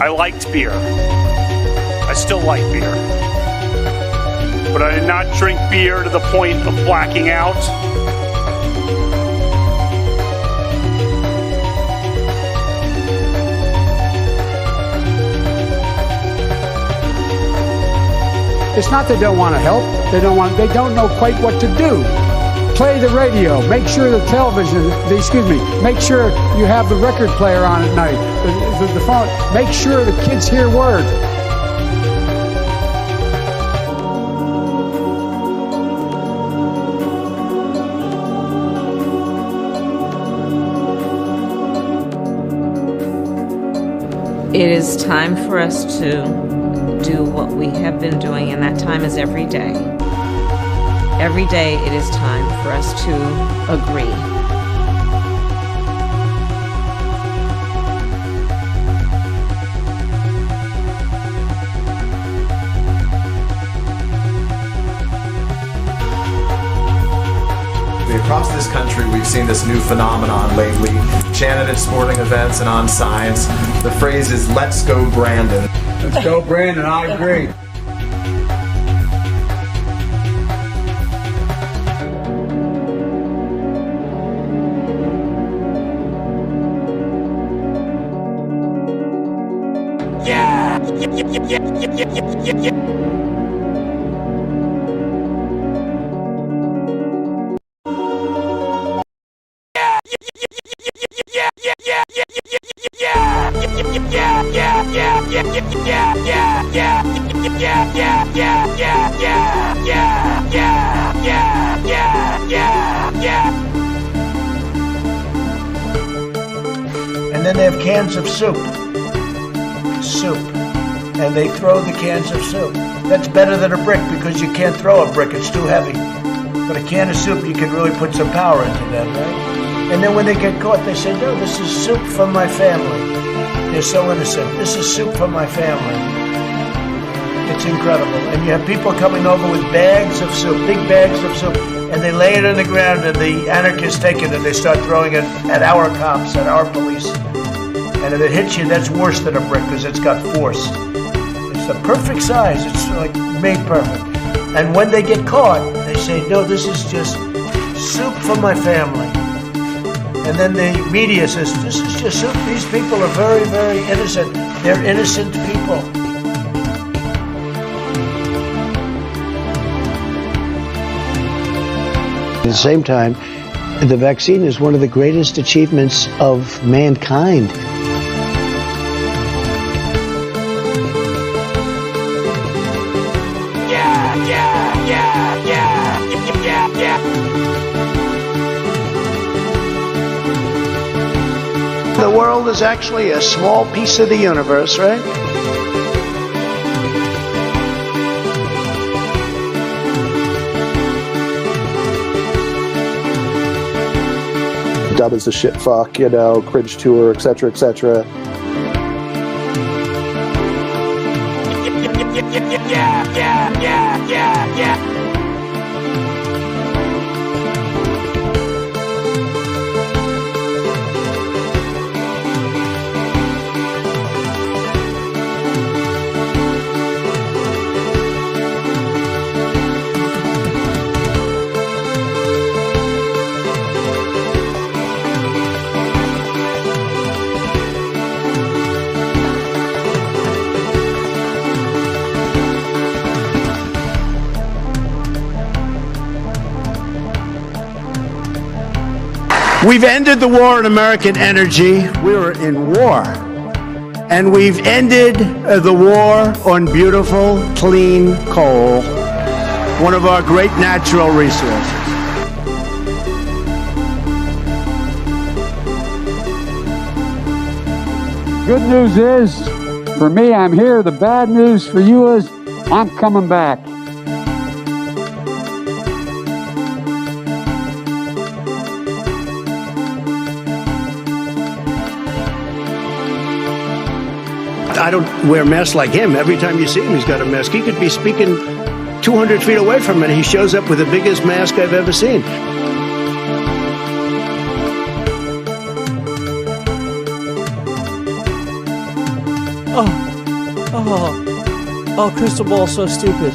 I liked beer. I still like beer. But I did not drink beer to the point of blacking out. It's not they don't want to help. They don't know quite what to do. Play the radio. Make sure the television, make sure you have the record player on at night, the phone. Make sure the kids hear word. It is time for us to do what we have been doing, and that time is every day. Every day it is time for us to agree. Across this country, we've seen this new phenomenon lately, chanted at sporting events and on signs. The phrase is, "Let's go, Brandon." Let's go, Brandon. I agree. And then they have cans of soup. And they throw the cans of soup. That's better than a brick because you can't throw a brick, it's too heavy. But a can of soup, you can really put some power into that, right? And then when they get caught, they say, "No, this is soup from my family." They're so innocent. "This is soup from my family." It's incredible. And you have people coming over with bags of soup, big bags of soup, and they lay it on the ground, and the anarchists take it and they start throwing it at our cops, at our police. And if it hits you, that's worse than a brick because it's got force. It's the perfect size. It's like made perfect. And when they get caught, they say, "No, this is just soup from my family." And then the media says, "This is just soup. These people are very, very innocent. They're innocent people." At the same time, the vaccine is one of the greatest achievements of mankind. The world is actually a small piece of the universe, right? Dub is the shit fuck, cringe tour, etc., etc. We've ended the war on American energy. We were in war. And we've ended the war on beautiful, clean coal, one of our great natural resources. Good news is, for me, I'm here. The bad news for you is, I'm coming back. I don't wear masks like him. Every time you see him, he's got a mask. He could be speaking 200 feet away from me, and he shows up with the biggest mask I've ever seen. Oh, crystal ball, so stupid.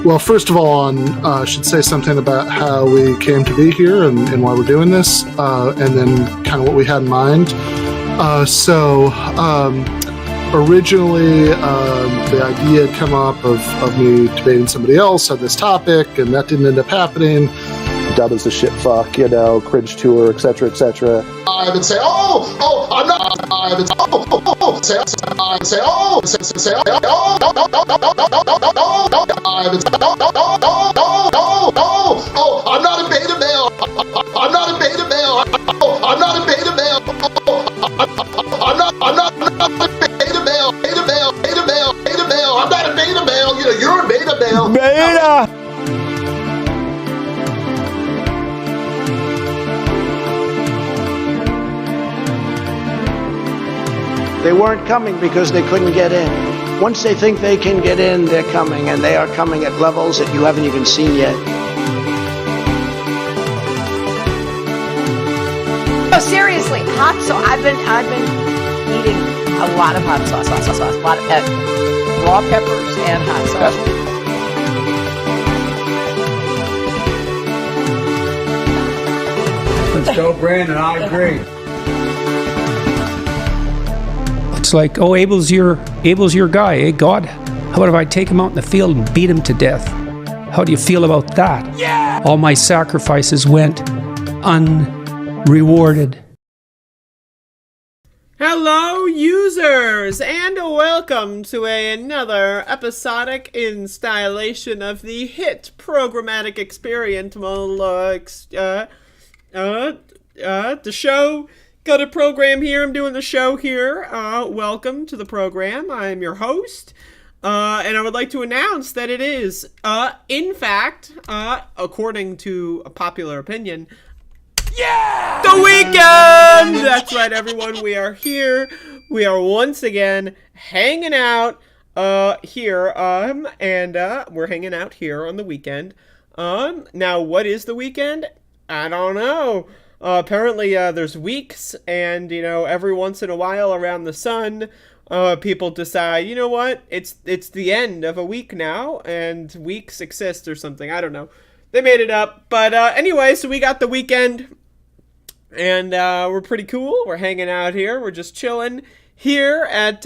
Well, first of all, I should say something about how we came to be here and why we're doing this, and then kind of what we had in mind. Originally, the idea had come up of me debating somebody else on this topic, and that didn't end up happening. Dub is a shit fuck, cringe tour, etc., etc. I would say, I'm not. I would say, I would say, I'm not a beta male. I'm not a beta male. I'm not a beta male. I'm not a beta male. Beta male. Beta male. Beta male. I'm not a beta male. You're a beta male. Beta. They weren't coming because they couldn't get in. Once they think they can get in, they're coming, and they are coming at levels that you haven't even seen yet. Oh, seriously, hot sauce. I've been eating a lot of hot sauce, a lot of raw peppers and hot sauce. Let's go, Brandon. I agree. It's like, Abel's your guy, eh, God? How about if I take him out in the field and beat him to death? How do you feel about that? Yeah! All my sacrifices went unrewarded. Hello, users, and welcome to another episodic installation of the hit programmatic experience. The show. Got a program here. I'm doing the show here. Welcome to the program. I'm your host. And I would like to announce that it is, in fact, according to a popular opinion, the weekend! That's right, everyone. We are here. We are once again hanging out here. And we're hanging out here on the weekend. Now, what is the weekend? I don't know. Apparently, there's weeks, and, every once in a while around the sun, people decide, you know what, it's the end of a week now, and weeks exist or something. I don't know. They made it up. But anyway, so we got the weekend, and we're pretty cool. We're hanging out here. We're just chilling here at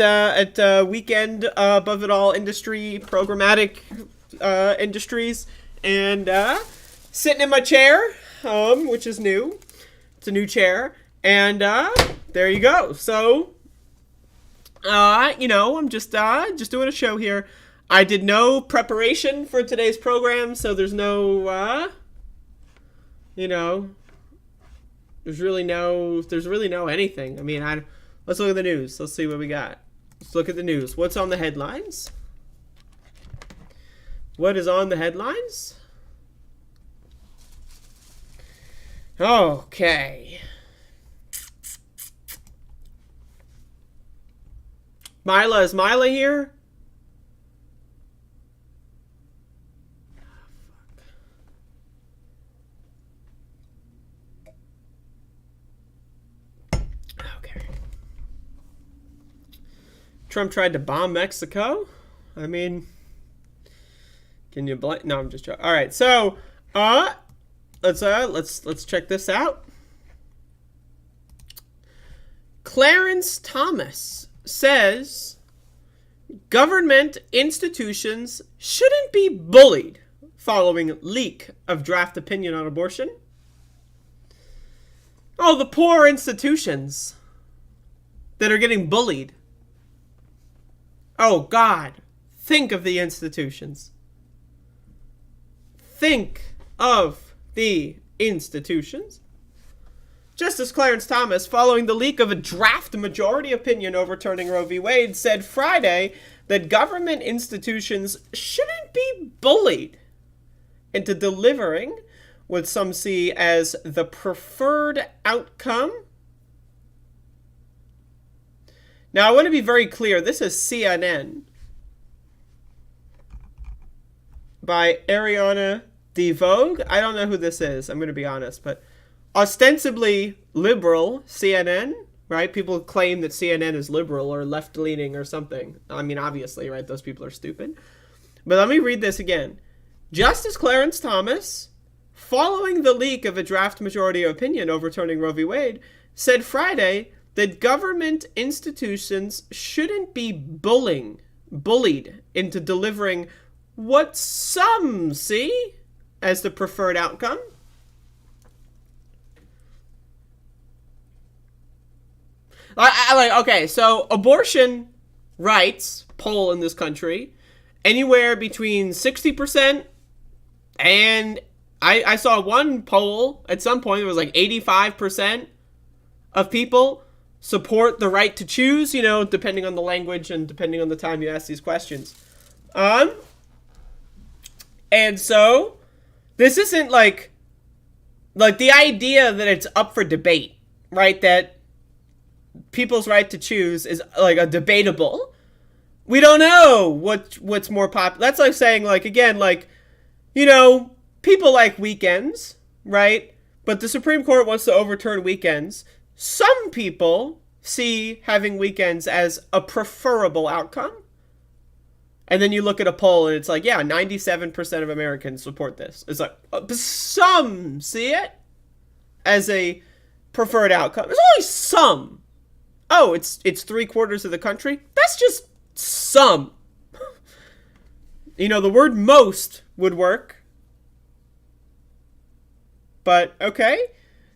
Weekend Above It All Industry, Programmatic Industries, and sitting in my chair, which is new. It's a new chair, and there you go. So, I'm just doing a show here. I did no preparation for today's program, so there's no, there's really no anything. I mean, let's look at the news. Let's see what we got. Let's look at the news. What's on the headlines? What is on the headlines? Okay. Is Mila here? Okay. Trump tried to bomb Mexico? I mean, can you blame? No, I'm just joking. All right, so, let's check this out. Clarence Thomas says government institutions shouldn't be bullied following leak of draft opinion on abortion. Oh, the poor institutions that are getting bullied. Oh, God. Think of the institutions. Think of the institutions. Justice Clarence Thomas, following the leak of a draft majority opinion overturning Roe v. Wade, said Friday that government institutions shouldn't be bullied into delivering what some see as the preferred outcome. Now, I want to be very clear. This is CNN. by Ariana DeVogue. I don't know who this is, I'm going to be honest, but ostensibly liberal CNN, right? People claim that CNN is liberal or left-leaning or something. I mean, obviously, right? Those people are stupid. But let me read this again. Justice Clarence Thomas, following the leak of a draft majority opinion overturning Roe v. Wade, said Friday that government institutions shouldn't be bullied into delivering what some see as the preferred outcome. Okay, so abortion rights poll in this country, anywhere between 60% and I saw one poll at some point, it was like 85% of people support the right to choose, you know, depending on the language and depending on the time you ask these questions. And so this isn't like the idea that it's up for debate, right? That people's right to choose is like a debatable. We don't know what's more popular. That's like saying, like, again, like, you know, people like weekends, right? But the Supreme Court wants to overturn weekends. Some people see having weekends as a preferable outcome. And then you look at a poll and it's like, yeah, 97% of Americans support this. It's like, some see it as a preferred outcome. There's only some. Oh, it's 3/4 of the country? That's just some. You know, the word most would work. But, okay.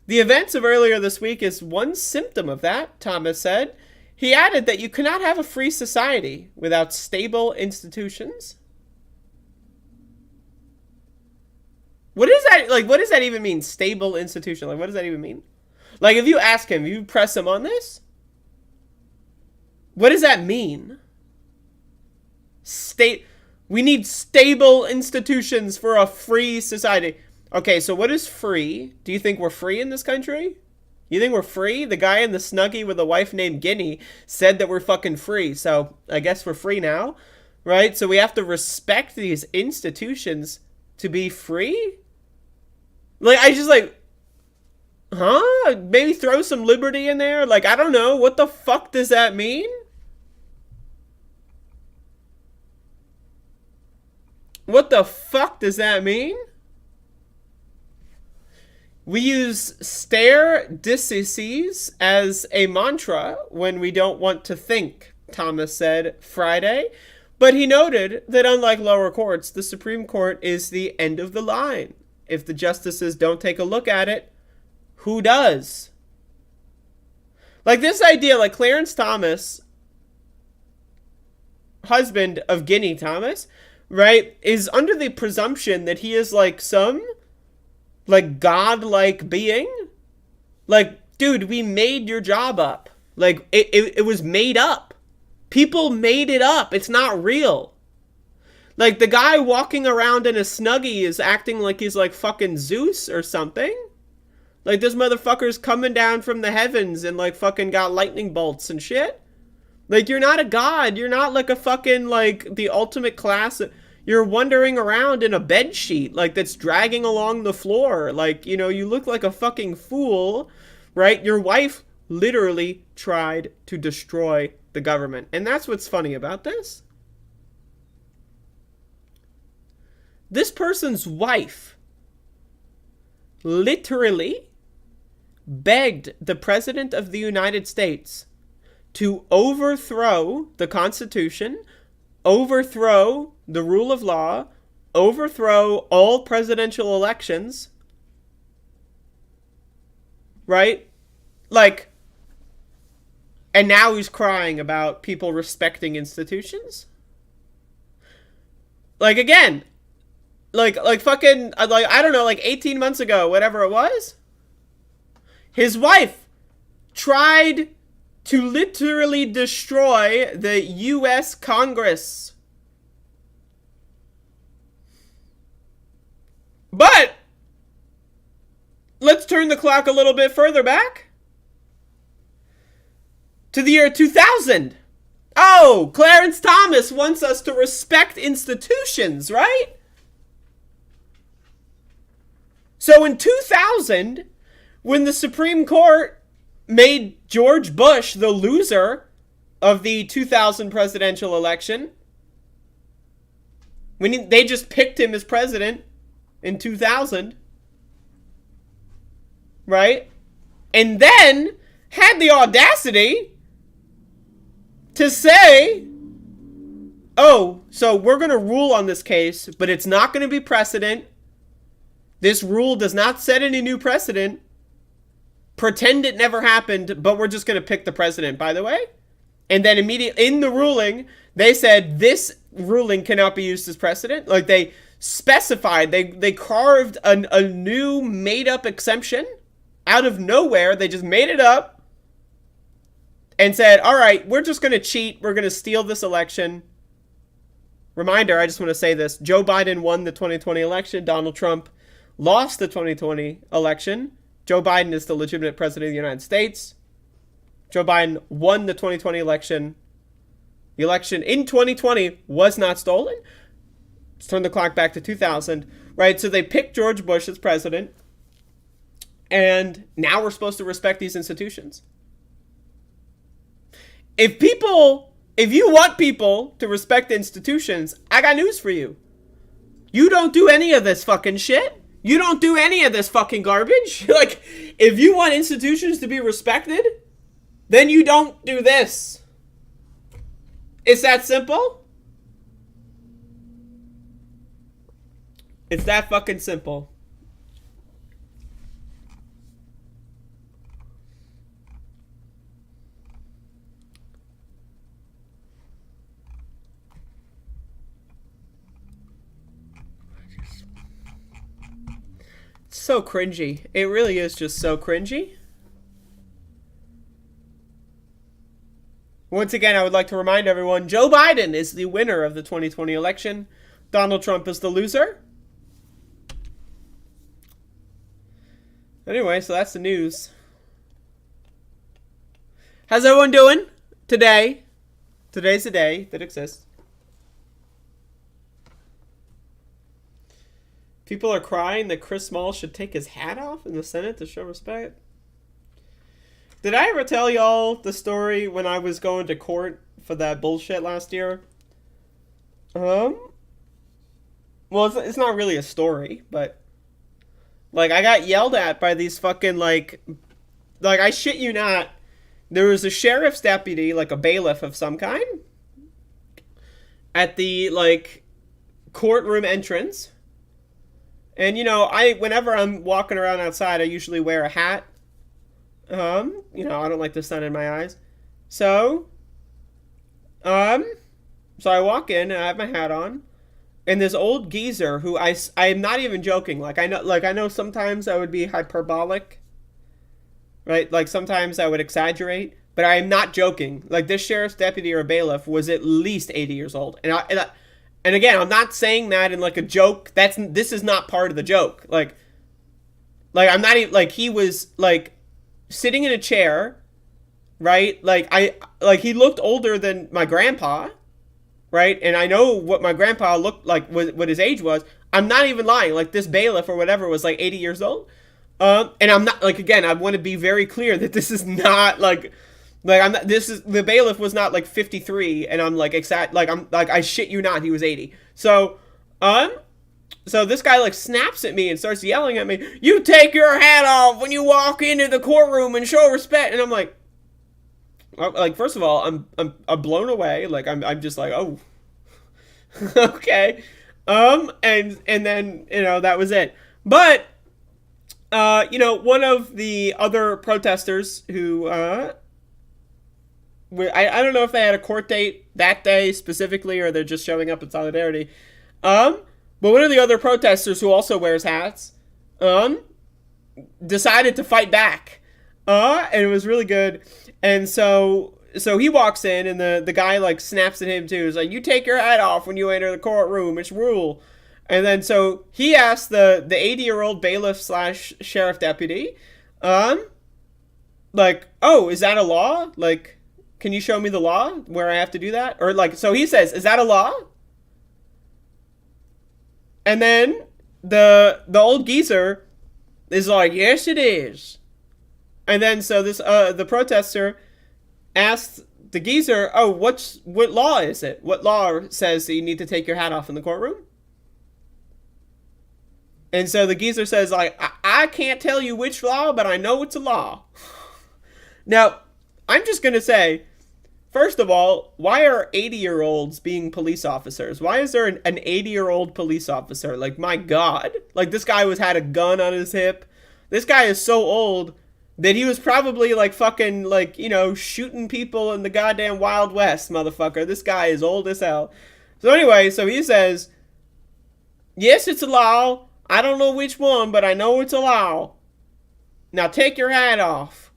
The events of earlier this week is one symptom of that, Thomas said. He added that you cannot have a free society without stable institutions. What is that? Like, what does that even mean? Stable institution? Like, what does that even mean? Like, if you ask him, you press him on this, what does that mean? We need stable institutions for a free society. Okay, so what is free? Do you think we're free in this country? You think we're free? The guy in the Snuggie with a wife named Guinea said that we're fucking free. So I guess we're free now, right? So we have to respect these institutions to be free? Like, I just like, huh? Maybe throw some liberty in there? Like, I don't know. What the fuck does that mean? What the fuck does that mean? We use stare decisis as a mantra when we don't want to think, Thomas said Friday. But he noted that unlike lower courts, the Supreme Court is the end of the line. If the justices don't take a look at it, who does? Like this idea, like Clarence Thomas, husband of Guinea Thomas, right, is under the presumption that he is like some like godlike being. Like, dude, we made your job up. Like, it was made up. People made it up. It's not real. Like, the guy walking around in a Snuggie is acting like he's like fucking Zeus or something. Like, this motherfucker's coming down from the heavens and like fucking got lightning bolts and shit. Like, you're not a god. You're not like a fucking like the ultimate class. You're wandering around in a bed sheet, like, that's dragging along the floor. Like, you know, you look like a fucking fool, right? Your wife literally tried to destroy the government. And that's what's funny about this. This person's wife literally begged the President of the United States to overthrow the Constitution, overthrow the rule of law, overthrow all presidential elections, right? Like, and now he's crying about people respecting institutions? Like, again, like fucking, like, I don't know, like 18 months ago, whatever it was, his wife tried to literally destroy the U.S. Congress. But let's turn the clock a little bit further back to the year 2000. Oh, Clarence Thomas wants us to respect institutions, right? So in 2000, when the Supreme Court made George Bush the loser of the 2000 presidential election, when they just picked him as president in 2000, right? And then had the audacity to say, oh, so we're going to rule on this case, but it's not going to be precedent. This rule does not set any new precedent. Pretend it never happened, but we're just going to pick the president, by the way. And then immediately in the ruling, they said this ruling cannot be used as precedent. Like they specified, they carved a new made-up exemption out of nowhere. They just made it up and said, all right, we're just going to cheat. We're going to steal this election. Reminder, I just want to say this. Joe Biden won the 2020 election. Donald Trump lost the 2020 election. Joe Biden is the legitimate president of the United States. Joe Biden won the 2020 election. The election in 2020 was not stolen. Let's turn the clock back to 2000, right? So they picked George Bush as president, and now we're supposed to respect these institutions. If you want people to respect the institutions, I got news for you. You don't do any of this fucking shit. You don't do any of this fucking garbage. Like, if you want institutions to be respected, then you don't do this. It's that simple. It's that fucking simple. So cringy. It really is just so cringy. Once again, I would like to remind everyone, Joe Biden is the winner of the 2020 election. Donald Trump is the loser. Anyway, so that's the news. How's everyone doing today? Today's the day that exists. People are crying that Chris Small should take his hat off in the Senate to show respect. Did I ever tell y'all the story when I was going to court for that bullshit last year? Well, it's not really a story, but like I got yelled at by these fucking like I shit you not, there was a sheriff's deputy, like a bailiff of some kind, at the like courtroom entrance. And whenever I'm walking around outside, I usually wear a hat. I don't like the sun in my eyes. So I walk in and I have my hat on, and this old geezer who I'm not even joking. I know sometimes I would be hyperbolic, right? Like sometimes I would exaggerate, but I am not joking. Like this sheriff's deputy or bailiff was at least 80 years old. And again, I'm not saying that in like a joke. This is not part of the joke. Like I'm not even like he was like sitting in a chair, right? He looked older than my grandpa, right? And I know what my grandpa looked like, what his age was. I'm not even lying. Like this bailiff or whatever was like 80 years old. And I'm not again, I want to be very clear that this is not the bailiff was not like 53 and I'm like exact, I shit you not, he was 80. So this guy like snaps at me and starts yelling at me, "You take your hat off when you walk into the courtroom and show respect." And I'm like first of all, I'm blown away. Like I'm just like, oh, okay. And then, that was it. But, one of the other protesters who, I don't know if they had a court date that day specifically, or they're just showing up in solidarity. But one of the other protesters who also wears hats, decided to fight back. And it was really good. And so he walks in and the guy like snaps at him too. He's like, "You take your hat off when you enter the courtroom. It's rule." And then so he asked the 80-year-old bailiff / sheriff deputy, like, "Oh, is that a law? Like, can you show me the law where I have to do that?" Or like, so he says, "Is that a law?" And then the old geezer is like, yes, it is. And then so this the protester asked the geezer, oh, what law is it? What law says that you need to take your hat off in the courtroom? And so the geezer says, like, I can't tell you which law, but I know it's a law. Now, I'm just going to say, first of all, why are 80-year-olds being police officers? Why is there an 80-year-old police officer? Like, my God. Like, this guy had a gun on his hip. This guy is so old that he was probably, like, fucking, like, you know, shooting people in the goddamn Wild West, motherfucker. This guy is old as hell. So anyway, so he says, yes, it's a law. I don't know which one, but I know it's a law. Now take your hat off.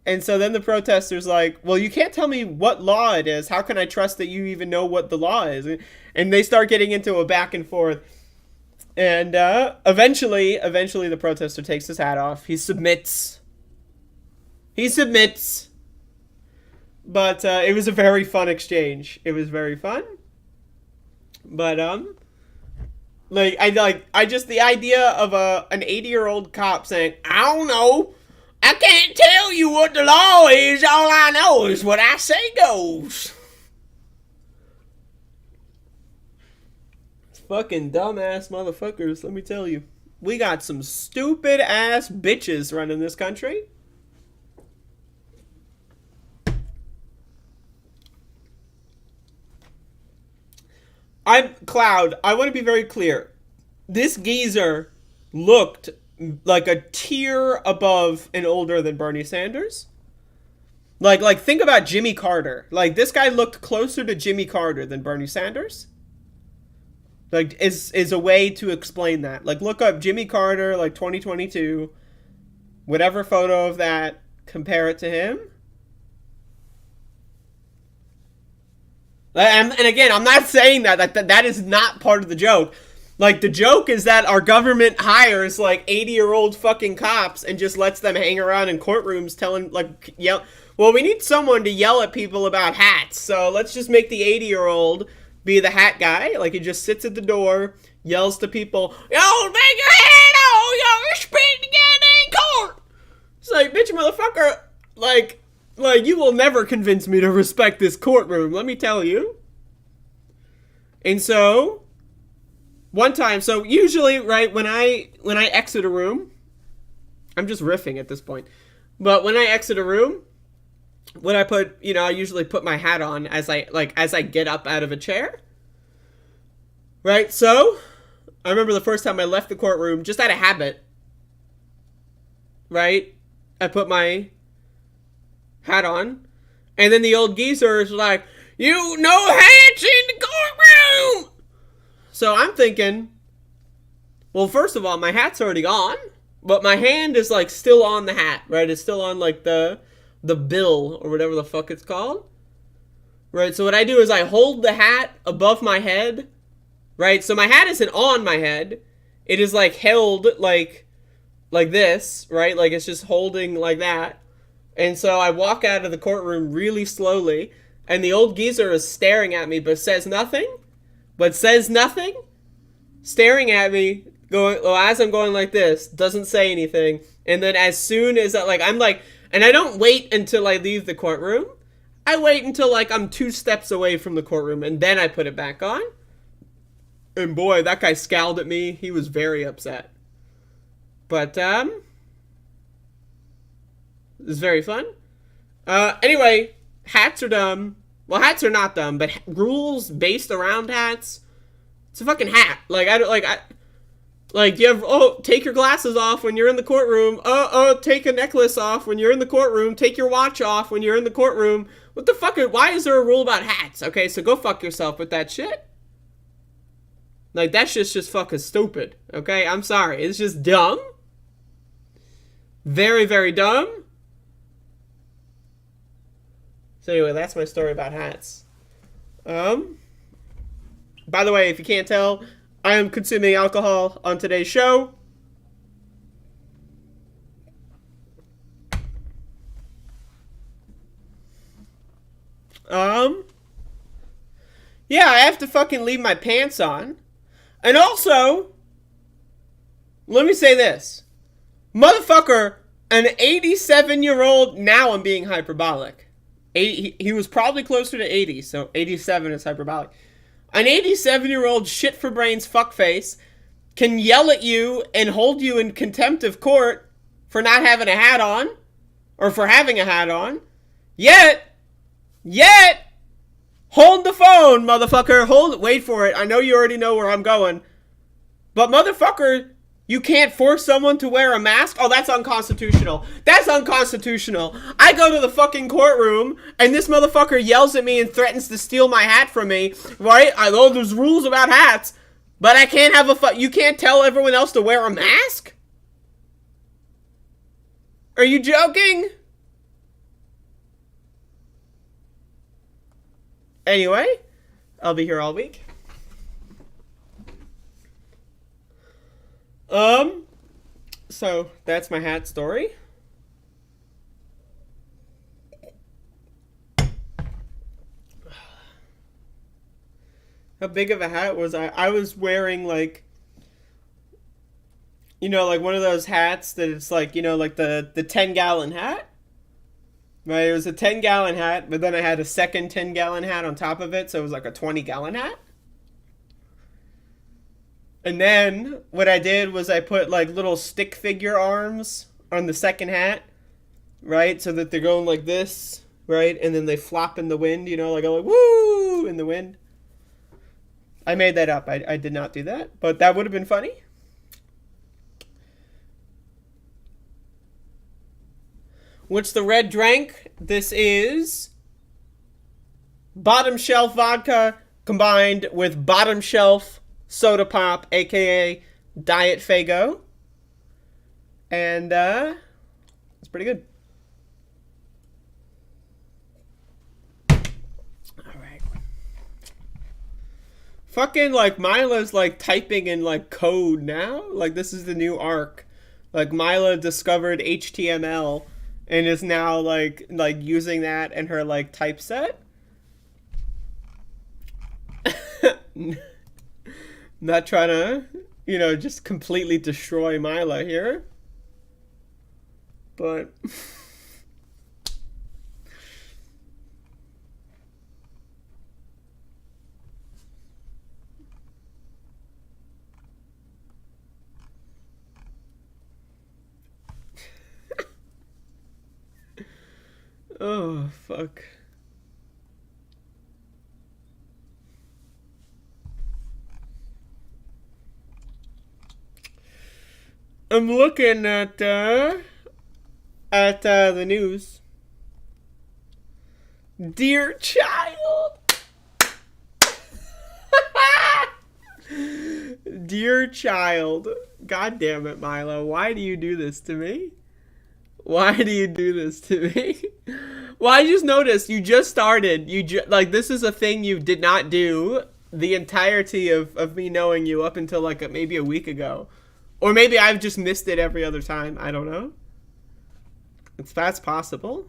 And so then the protester's like, well, you can't tell me what law it is. How can I trust that you even know what the law is? And they start getting into a back and forth. And eventually the protester takes his hat off. He submits. But it was a very fun exchange. It was very fun. But I just the idea of an 80-year-old cop saying, I don't know. I can't tell you what the law is. All I know is what I say goes. Fucking dumbass motherfuckers, let me tell you. We got some stupid ass bitches running this country. Cloud, I want to be very clear. This geezer looked like a tier above and older than Bernie Sanders. Like think about Jimmy Carter. Like, this guy looked closer to Jimmy Carter than Bernie Sanders. Like, is a way to explain that. Like, look up Jimmy Carter, like, 2022. Whatever photo of that, compare it to him. And again, I'm not saying that is not part of the joke. Like, the joke is that our government hires, like, 80-year-old fucking cops and just lets them hang around in courtrooms telling, like, well, we need someone to yell at people about hats, so let's just make the 80-year-old be the hat guy. Like, he just sits at the door, yells to people, yo, take your hat off, yo, respect the goddamn court. It's like, bitch, motherfucker, like, you will never convince me to respect this courtroom, let me tell you. And so, one time, so usually, right, when I exit a room, I'm just riffing at this point, but when I exit a room, when I put, I usually put my hat on as I get up out of a chair, right? So, I remember the first time I left the courtroom, just out of habit, right? I put my hat on, and then the old geezer is like, you no hats in the courtroom! So I'm thinking, well, first of all, my hat's already on, but my hand is, like, still on the hat, right? It's still on, like, the bill, or whatever the fuck it's called, right? So what I do is I hold the hat above my head, right? So my hat isn't on my head. It is, like, held, like this, right? Like, it's just holding like that. And so I walk out of the courtroom really slowly, and the old geezer is staring at me, but says nothing, staring at me, as I'm going like this, doesn't say anything. And then as soon as I'm like, and I don't wait until I leave the courtroom. I wait until, like, I'm 2 steps away from the courtroom, and then I put it back on. And boy, that guy scowled at me. He was very upset. But, it was very fun. Anyway, hats are dumb. Well, hats are not dumb, but rules based around hats, it's a fucking hat. You have, take your glasses off when you're in the courtroom. Take a necklace off when you're in the courtroom. Take your watch off when you're in the courtroom. What the fuck? Why is there a rule about hats? Okay, so go fuck yourself with that shit. Like, that shit's just fucking stupid. Okay, I'm sorry. It's just dumb. Very, very dumb. So anyway, that's my story about hats. By the way, if you can't tell, I am consuming alcohol on today's show. Yeah, I have to fucking leave my pants on. And also, let me say this. Motherfucker, an 87-year-old, now I'm being hyperbolic. He was probably closer to 80, so 87 is hyperbolic. An 87-year-old shit for brains fuckface can yell at you and hold you in contempt of court for not having a hat on, or for having a hat on. Yet, hold the phone, motherfucker. Wait for it. I know you already know where I'm going. But motherfucker, you can't force someone to wear a mask? Oh, that's unconstitutional. That's unconstitutional. I go to the fucking courtroom, and this motherfucker yells at me and threatens to steal my hat from me, right? I know there's rules about hats, but I can't have you can't tell everyone else to wear a mask? Are you joking? Anyway, I'll be here all week. So that's my hat story. How big of a hat was I? I was wearing like, you know, like one of those hats that it's like, you know, like the 10-gallon hat. Right, it was a 10-gallon hat, but then I had a second 10-gallon hat on top of it, so it was like a 20-gallon hat. And then what I did was I put like little stick figure arms on the second hat, right? So that they're going like this, right? And then they flop in the wind, you know, like go like woo in the wind. I made that up. I did not do that, but that would have been funny. What's the red drink? This is bottom shelf vodka combined with bottom shelf soda pop, aka Diet Faygo. And it's pretty good. Alright. Fucking like Mila's like typing in like code now. Like this is the new arc. Like Mila discovered HTML and is now like using that in her like typeset. Not trying to, you know, just completely destroy Mila here. But oh, fuck. I'm looking at the news. Dear child. Dear child. God damn it, Milo. Why do you do this to me? Why do you do this to me? Well, I just noticed you just started. Like, this is a thing you did not do the entirety of me knowing you up until like maybe a week ago. Or maybe I've just missed it every other time. I don't know. That's possible.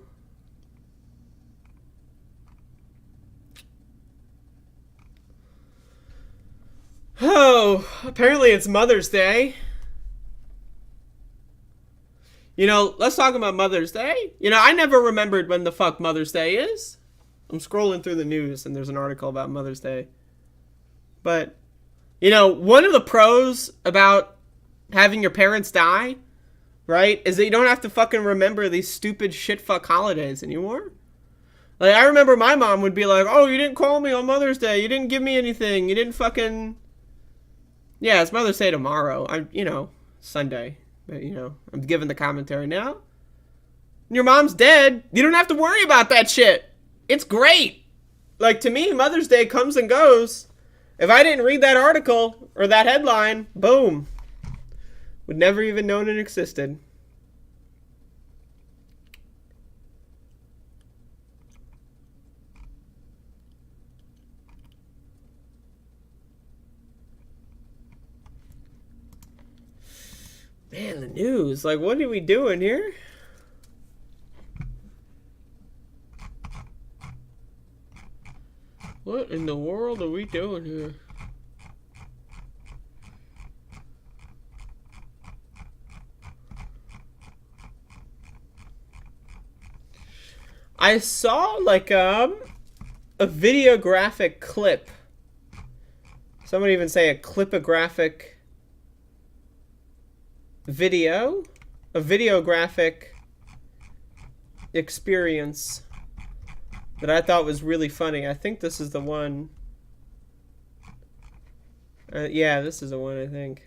Oh, apparently it's Mother's Day. You know, let's talk about Mother's Day. You know, I never remembered when the fuck Mother's Day is. I'm scrolling through the news and there's an article about Mother's Day. But, you know, one of the pros about having your parents die, right, is that you don't have to fucking remember these stupid shit fuck holidays anymore. Like, I remember my mom would be like, oh, you didn't call me on Mother's Day. You didn't give me anything. You didn't fucking... Yeah, it's Mother's Day tomorrow. Sunday. But, I'm giving the commentary now. Your mom's dead. You don't have to worry about that shit. It's great. Like, to me, Mother's Day comes and goes. If I didn't read that article or that headline, boom. Would never even known it existed. Man, the news. Like, what are we doing here? What in the world are we doing here? I saw like a videographic clip. Someone even say a clipographic video? A videographic experience that I thought was really funny. I think this is the one. Yeah, this is the one, I think.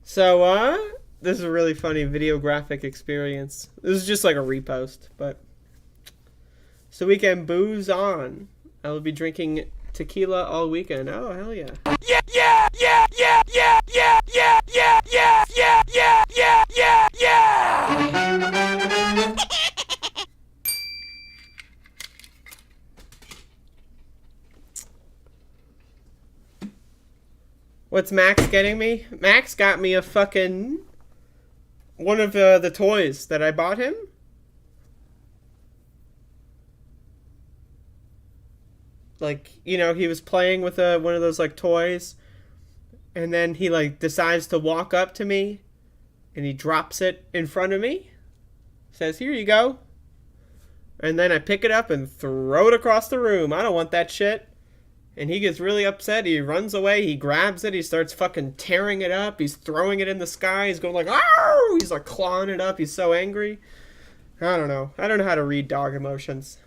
So, this is a really funny videographic experience. This is just like a repost, but... So we can booze on. I will be drinking tequila all weekend. Oh, hell yeah. Yeah, yeah, yeah, yeah, yeah, yeah, yeah, yeah, yeah, yeah, yeah, yeah, yeah, yeah. What's Max getting me? Max got me a fucking... one of the toys that I bought him. Like, you know, he was playing with one of those, like, toys. And then he, like, decides to walk up to me. And he drops it in front of me. Says, here you go. And then I pick it up and throw it across the room. I don't want that shit. And he gets really upset. He runs away. He grabs it. He starts fucking tearing it up. He's throwing it in the sky. He's going like, "Arr!" He's like clawing it up. He's so angry. I don't know. I don't know how to read dog emotions.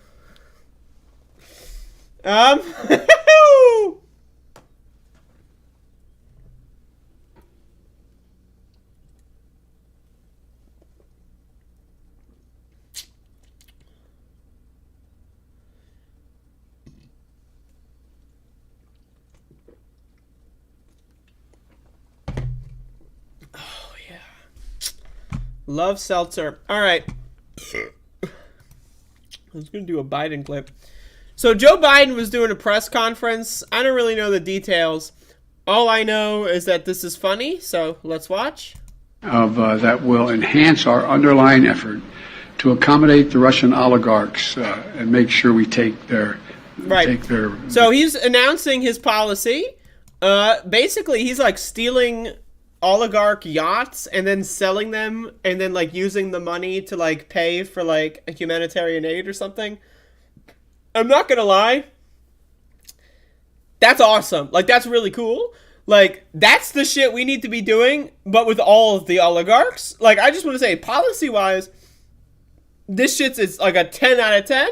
Love seltzer. All right. I was going to do a Biden clip. So Joe Biden was doing a press conference. I don't really know the details. All I know is that this is funny, so let's watch. That will enhance our underlying effort to accommodate the Russian oligarchs and make sure we take their... So he's announcing his policy. Basically, he's like stealing oligarch yachts and then selling them and then like using the money to like pay for like a humanitarian aid or something. I'm not gonna lie, that's awesome. Like, that's really cool. Like, that's the shit we need to be doing, but with all of the oligarchs. Like, I just want to say, policy wise, this shit's is like a 10 out of 10.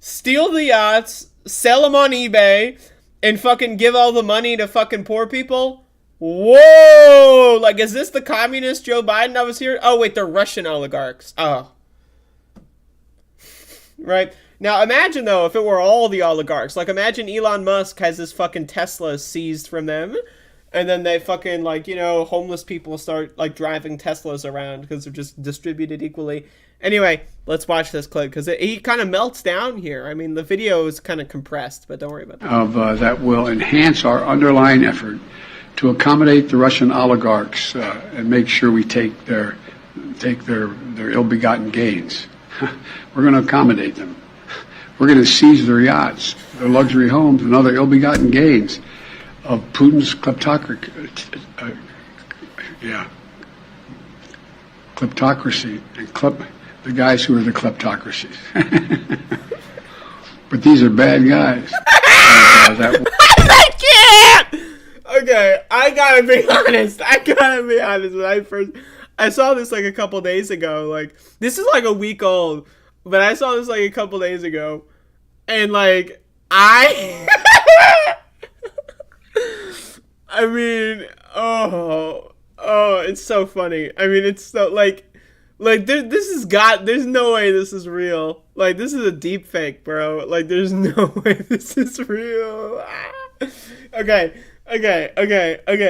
Steal the yachts, sell them on eBay, and fucking give all the money to fucking poor people. Whoa! Like, is this the communist Joe Biden I was here? Oh, wait, they're Russian oligarchs. Oh. Right? Now, imagine, though, if it were all the oligarchs. Like, imagine Elon Musk has his fucking Tesla seized from them. And then they fucking, like, you know, homeless people start, like, driving Teslas around because they're just distributed equally. Anyway, let's watch this clip because he kind of melts down here. I mean, the video is kind of compressed, but don't worry about that. That will enhance our underlying effort to accommodate the Russian oligarchs and make sure we take their ill-begotten gains. We're going to accommodate them. We're going to seize their yachts, their luxury homes, and other ill-begotten gains of Putin's kleptocracy. Kleptocracy and the guys who are the kleptocracies. But these are bad guys. I can't. Okay, I gotta be honest. When I saw this like a couple days ago. Like, this is like a week old, but I saw this like a couple days ago, and like I mean, it's so funny. I mean, it's so like there's no way this is real. Like, this is a deep fake, bro. Like, there's no way this is real. Okay.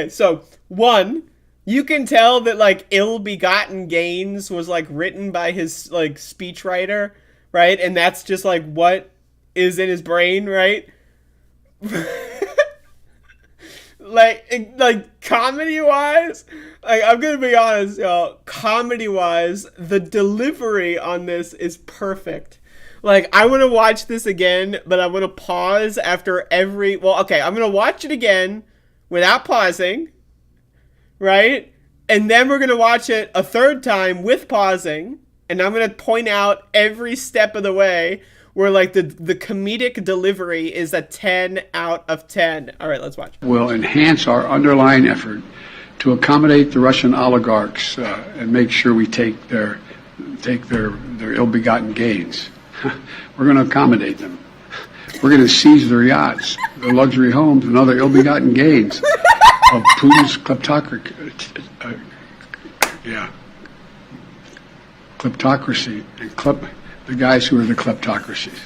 So, one, you can tell that, like, ill-begotten gains was, like, written by his, like, speechwriter, right? And that's just, like, what is in his brain, right? like comedy-wise, like, I'm gonna be honest, y'all, comedy-wise, the delivery on this is perfect. Like, I want to watch this again, but I'm going to pause after every... Well, okay, I'm going to watch it again without pausing, right? And then we're going to watch it a third time with pausing. And I'm going to point out every step of the way where, like, the comedic delivery is a 10 out of 10. All right, let's watch. Will enhance our underlying effort to accommodate the Russian oligarchs and make sure we take their ill-begotten gains. We're going to accommodate them. We're going to seize their yachts, their luxury homes, and other ill-begotten gains of Putin's kleptocracy, and the guys who are the kleptocracies.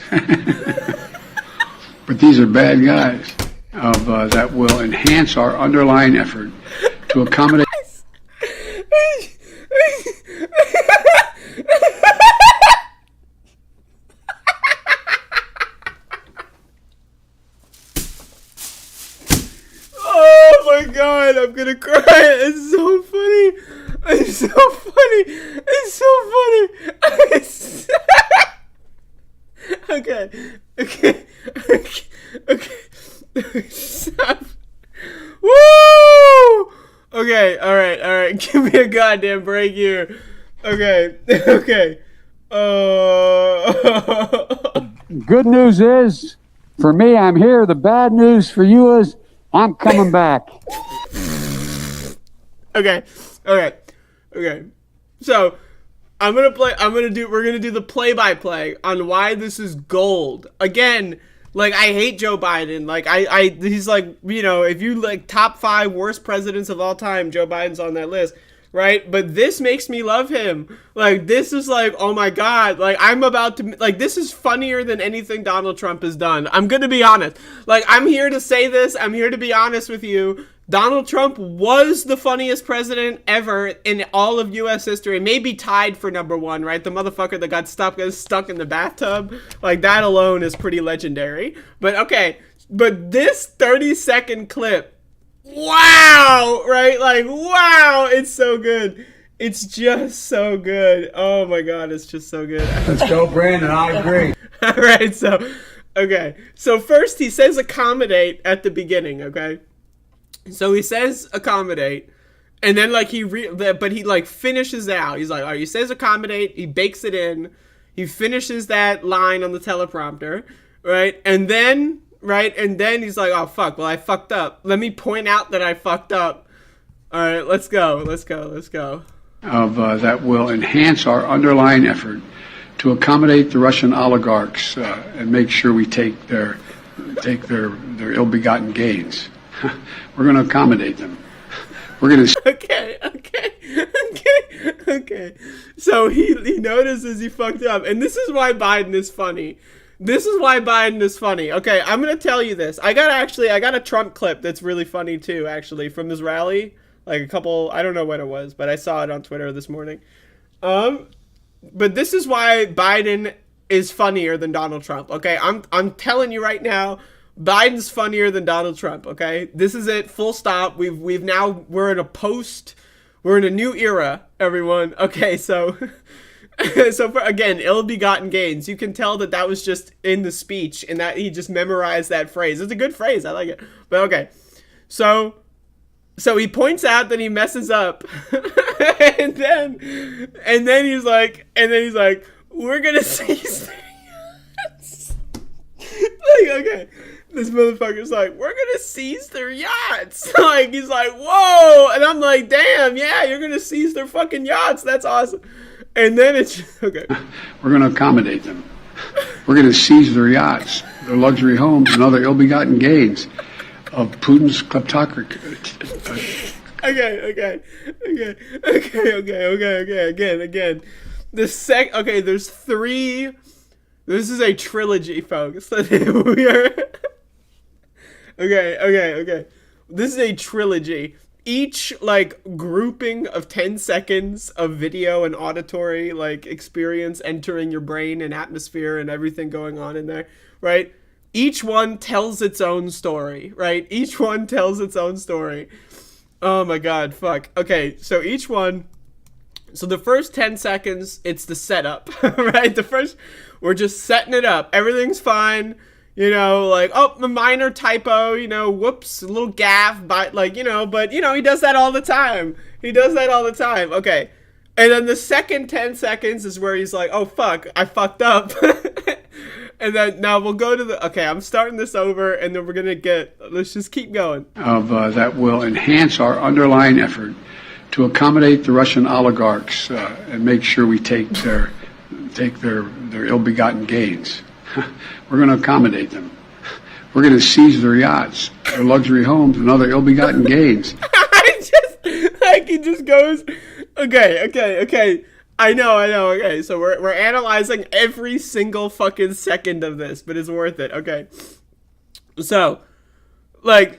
But these are bad guys that will enhance our underlying effort to accommodate. Oh my god, I'm gonna cry. It's so funny. It's so funny. It's so funny. It's... Okay. Stop. Woo! Okay, alright. Give me a goddamn break here. Okay. Good news is, for me, I'm here. The bad news for you is, I'm coming back. Okay. So, we're gonna do the play-by-play on why this is gold. Again, like, I hate Joe Biden. Like, he's like, you know, if you like top 5 worst presidents of all time, Joe Biden's on that list, right? But this makes me love him. Like, this is like, oh my god, like, I'm about to, like, this is funnier than anything Donald Trump has done. I'm gonna be honest. Like, I'm here to say this. I'm here to be honest with you. Donald Trump was the funniest president ever in all of U.S. history. Maybe tied for number 1, right? The motherfucker that got stuck in the bathtub. Like, that alone is pretty legendary. But, okay. But this 30-second clip, wow! Right? Like, wow! It's so good. It's just so good. Oh, my God. It's just so good. Let's go, Brandon. I agree. All right. So, okay. So, first, he says accommodate at the beginning, okay? So he says accommodate, and then like he like finishes out. He's like, oh, he says accommodate. He bakes it in. He finishes that line on the teleprompter, right? And then he's like, oh fuck, well I fucked up. Let me point out that I fucked up. All right, let's go. That will enhance our underlying effort to accommodate the Russian oligarchs and make sure we take their ill-begotten gains. We're going to accommodate them. We're going to... Okay. So he notices he fucked up. And this is why Biden is funny. Okay, I'm going to tell you this. I got a Trump clip that's really funny too, actually, from his rally. Like I don't know when it was, but I saw it on Twitter this morning. But this is why Biden is funnier than Donald Trump. Okay, I'm telling you right now, Biden's funnier than Donald Trump, okay? This is it, full stop. We're in a new era, everyone. Okay, so again, ill-begotten gains. You can tell that was just in the speech and that he just memorized that phrase. It's a good phrase, I like it. But okay, so he points out that he messes up, and then he's like, we're gonna seize. Like, okay. This motherfucker's like, we're gonna seize their yachts. Like, he's like, whoa. And I'm like, damn, yeah, you're gonna seize their fucking yachts. That's awesome. And then it's, okay. We're gonna accommodate them. We're gonna seize their yachts, their luxury homes, and other ill-begotten gains of Putin's kleptocracy. Okay. Again. There's 3. This is a trilogy, folks. We are... Okay. This is a trilogy. Each, like, grouping of 10 seconds of video and auditory, like, experience entering your brain and atmosphere and everything going on in there, right? Each one tells its own story, right? Oh, my God, fuck. Okay, so each one... So the first 10 seconds, it's the setup, right? We're just setting it up. Everything's fine. You know, like, oh, a minor typo, you know, whoops, a little gaffe, but, like, you know, he does that all the time. He does that all the time. Okay. And then the second 10 seconds is where he's like, oh, fuck, I fucked up. And then now we'll go to the, okay, I'm starting this over, and then we're going to let's just keep going. That will enhance our underlying effort to accommodate the Russian oligarchs and make sure we take their ill-begotten gains. We're going to accommodate them. We're going to seize their yachts, their luxury homes, and other ill-begotten gains. He just goes, okay. I know. Okay, so we're analyzing every single fucking second of this, but it's worth it. Okay. So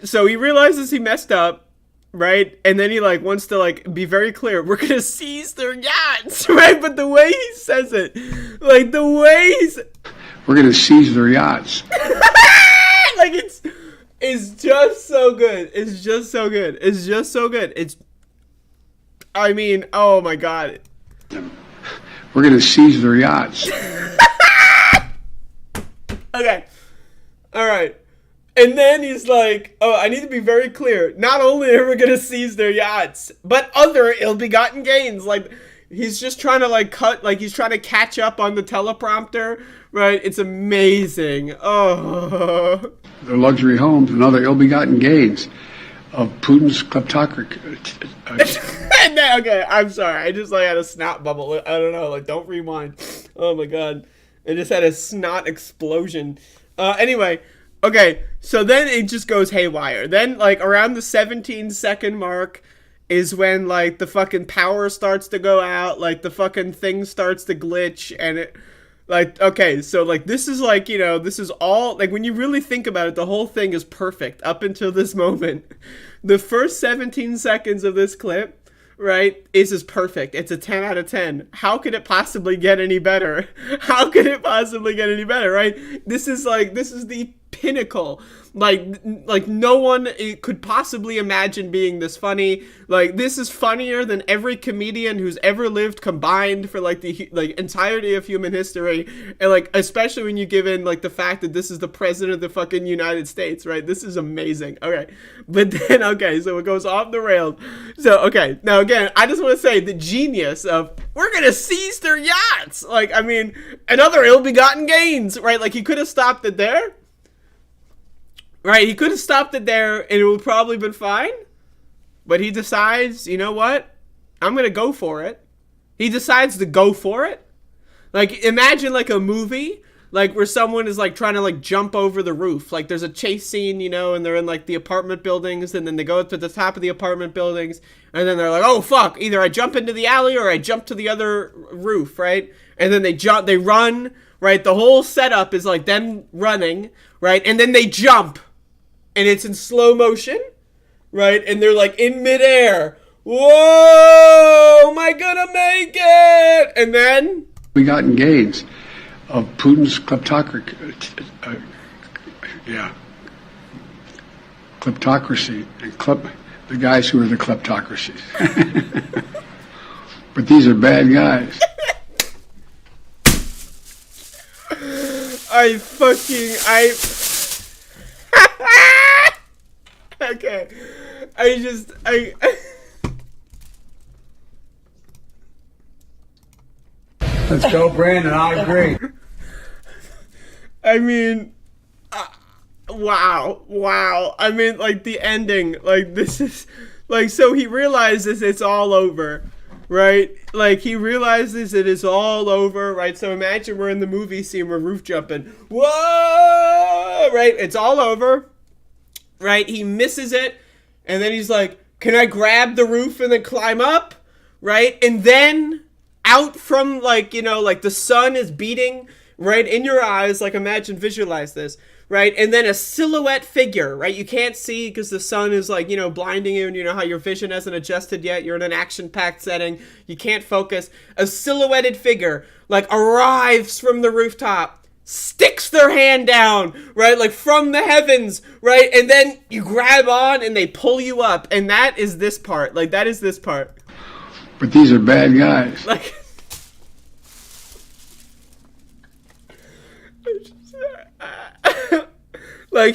he realizes he messed up, right? And then he wants to be very clear. We're gonna seize their yachts, right? But the way he says it, we're gonna seize their yachts. It's just so good. It's just so good. I mean, oh my god. We're going to seize their yachts. Okay. All right. And then he's like, oh, I need to be very clear. Not only are we going to seize their yachts, but other ill-begotten gains. He's just trying to he's trying to catch up on the teleprompter, right? It's amazing. Oh. Their luxury homes and other ill-begotten gains of Putin's kleptocracy. Okay, I'm sorry. I just had a snot bubble. I don't know. Don't rewind. Oh my god. I just had a snot explosion. Anyway, okay. So then it just goes haywire. Then around the 17-second mark is when the fucking power starts to go out. The fucking thing starts to glitch, and it okay, so this is this is all when you really think about it, the whole thing is perfect up until this moment. The first 17 seconds of this clip, right, is perfect. It's a 10 out of 10. How could it possibly get any better? Right? This is the pinnacle. No one could possibly imagine being this funny. This is funnier than every comedian who's ever lived combined for the entirety of human history. And especially when you give in the fact that this is the president of the fucking United States, right? This is amazing. Okay. But then, okay, so it goes off the rails. So, okay. Now again, I just want to say the genius of, we're going to seize their yachts. And other ill-begotten gains, right? He could have stopped it there. Right, he could have stopped it there and it would probably been fine. But he decides, you know what? I'm going to go for it. He decides to go for it. Imagine a movie, where someone is trying to jump over the roof. There's a chase scene, and they're in the apartment buildings, and then they go up to the top of the apartment buildings, and then they're oh fuck, either I jump into the alley or I jump to the other roof, right? And then they run, right? The whole setup is them running, right? And then they jump. And it's in slow motion, right? And they're in midair. Whoa! Am I gonna make it? And then we got gains of Putin's kleptocracy. Kleptocracy and the guys who are the kleptocracies. But these are bad guys. Okay. Let's go, Brandon. I agree. Wow. The ending, this is, so he realizes it's all over, right? He realizes it is all over, right? So imagine we're in the movie scene, we're roof jumping. Whoa! Right? It's all over. Right, he misses it, and then he's like, can I grab the roof and then climb up, right? And then out from, the sun is beating right in your eyes, visualize this, right? And then a silhouette figure, right? You can't see because the sun is, blinding you, and you know how your vision hasn't adjusted yet. You're in an action-packed setting. You can't focus. A silhouetted figure, arrives from the rooftop, sticks their hand down, right? From the heavens, right? And then you grab on and they pull you up. And that is this part. That is this part. But these are bad guys.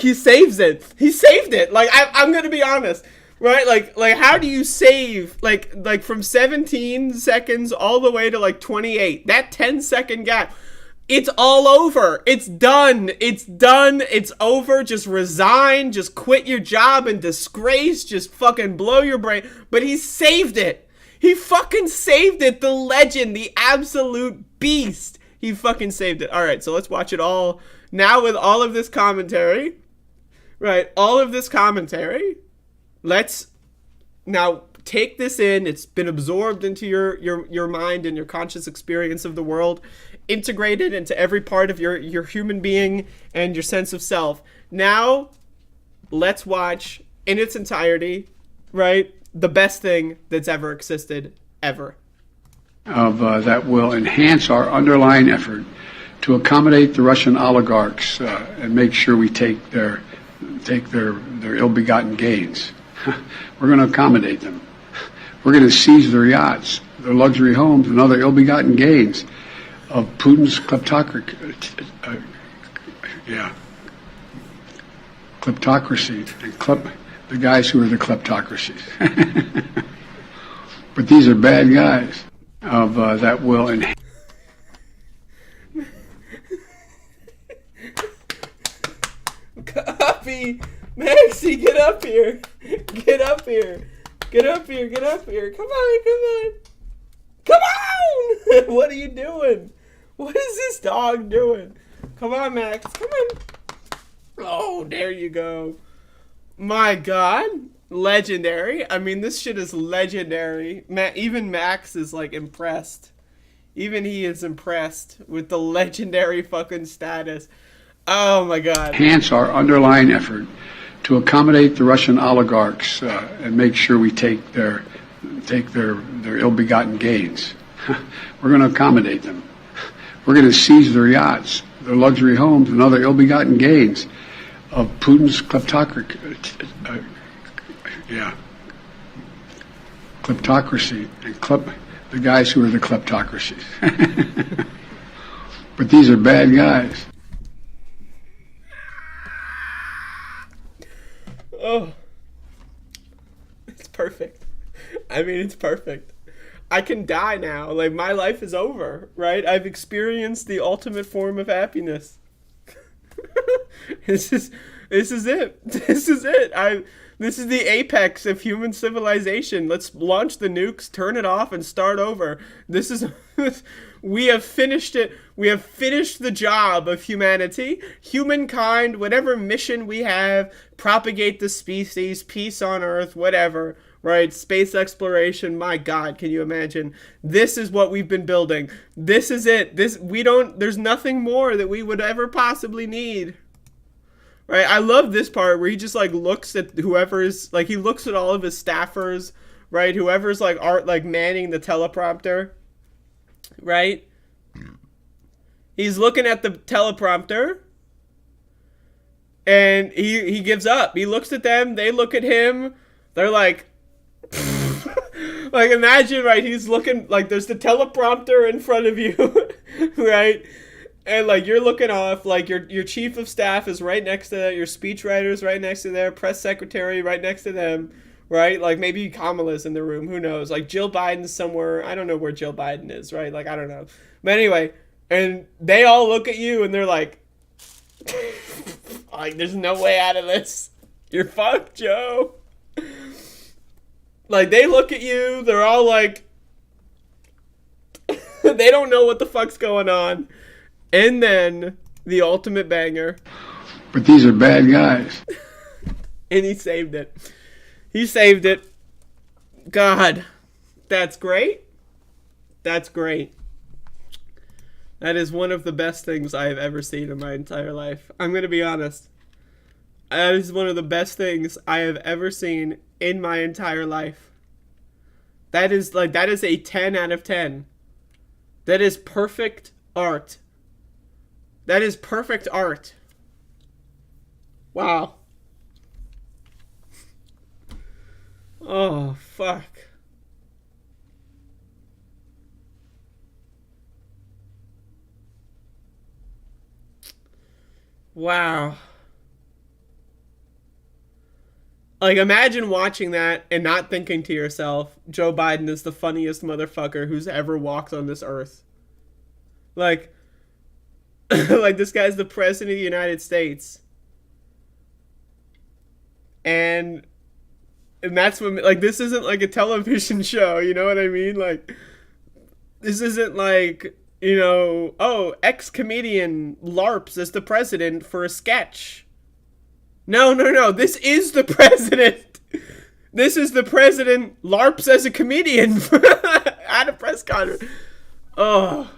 He saves it. He saved it. I'm going to be honest. Right? Like how do you save like from 17 seconds all the way to like 28? That 10-second gap. It's all over. It's done. It's done. It's over. Just resign. Just quit your job in disgrace. Just fucking blow your brain. But he saved it. He fucking saved it. The legend, the absolute beast. He fucking saved it. All right, so let's watch it all now with all of this commentary. Right, all of this commentary. Let's now take this in. It's been absorbed into your mind and your conscious experience of the world, integrated into every part of your human being and your sense of self. Now, let's watch in its entirety, right, the best thing that's ever existed, ever. That will enhance our underlying effort to accommodate the Russian oligarchs and make sure we take their ill-begotten gains. We're going to accommodate them. We're going to seize their yachts, their luxury homes, and other ill-begotten gains of Putin's kleptocracy. And the guys who are the kleptocracies. But these are bad guys that will enhance. Copy! Maxie, get up here! Get up here! Get up here! Get up here! Come on! Come on! Come on! What are you doing? What is this dog doing? Come on, Max! Come on! Oh, there you go. My God! Legendary. I mean, this shit is legendary. Even Max is like impressed. Even he is impressed with the legendary fucking status. Oh my God. Enhance our underlying effort to accommodate the Russian oligarchs and make sure we take their ill-begotten gains. We're going to accommodate them. We're going to seize their yachts, their luxury homes, and other ill-begotten gains of Putin's kleptocracy. And the guys who are the kleptocracies. But these are bad guys. Oh, it's perfect. I mean, it's perfect. I can die now. Like, my life is over, right? I've experienced the ultimate form of happiness. This is it. This is it. This is the apex of human civilization. Let's launch the nukes, turn it off, and start over. This is... We have finished it. We have finished the job of humanity. Humankind, whatever mission we have, propagate the species, peace on Earth, whatever, right? Space exploration, my God, can you imagine? This is what we've been building. This is it. There's nothing more that we would ever possibly need. Right? I love this part where he just like looks at whoever's, like he looks at all of his staffers, right? Whoever's like manning the teleprompter. Right? He's looking at the teleprompter and he gives up. He looks at them, they look at him, they're like like imagine, right, he's looking like there's the teleprompter in front of you, right? And like you're looking off, like your chief of staff is right next to that, your speechwriter's right next to there, press secretary right next to them. Right? Like, maybe Kamala's in the room. Who knows? Like, Jill Biden's somewhere. I don't know where Jill Biden is, right? Like, I don't know. But anyway, and they all look at you, and they're like, like, there's no way out of this. You're fucked, Joe. Like, they look at you. They're all like, they don't know what the fuck's going on. And then, the ultimate banger. But these are bad guys. And he saved it. He saved it. God, that's great. That's great. That is one of the best things I have ever seen in my entire life. I'm going to be honest. That is one of the best things I have ever seen in my entire life. That is a 10 out of 10. That is perfect art. That is perfect art. Wow. Oh, fuck. Wow. Like, imagine watching that and not thinking to yourself, Joe Biden is the funniest motherfucker who's ever walked on this earth. Like, like this guy's the president of the United States. And that's what, like, this isn't like a television show, you know what I mean? Like, this isn't like, you know, oh, ex-comedian LARPs as the president for a sketch. No, this is the president. This is the president LARPs as a comedian at a press conference. Oh.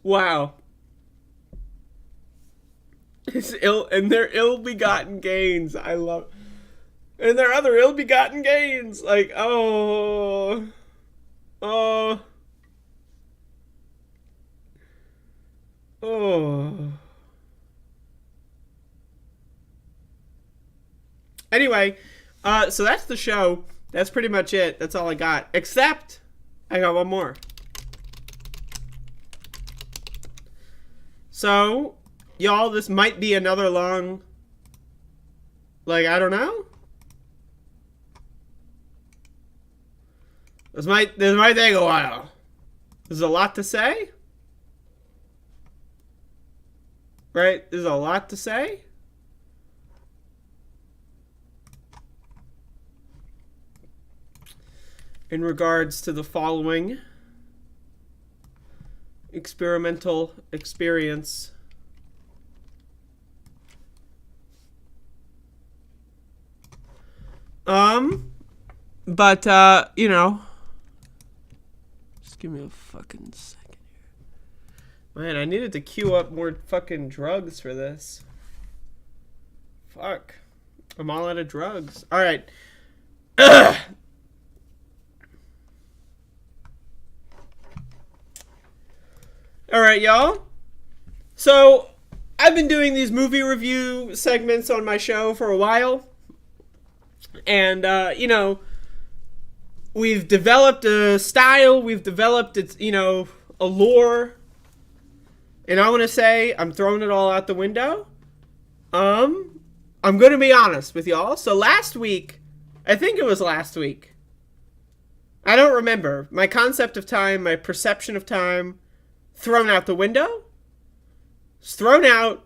Wow. It's and their ill-begotten gains. I love. And their other ill-begotten gains. Like, oh. Anyway, so that's the show. That's pretty much it. That's all I got. Except, I got one more. So, y'all, this might be another long, like, I don't know. This might take a while. There's a lot to say. Right? There's a lot to say. In regards to the following experimental experience. But, you know, just give me a fucking second here. Man, I needed to queue up more fucking drugs for this. Fuck. I'm all out of drugs. Alright. Alright, y'all. So, I've been doing these movie review segments on my show for a while. And, you know, we've developed a style. We've developed, you know, a lore. And I want to say, I'm throwing it all out the window. I'm going to be honest with y'all. So last week, I think it was last week. I don't remember. My concept of time, my perception of time, thrown out the window. It's thrown out.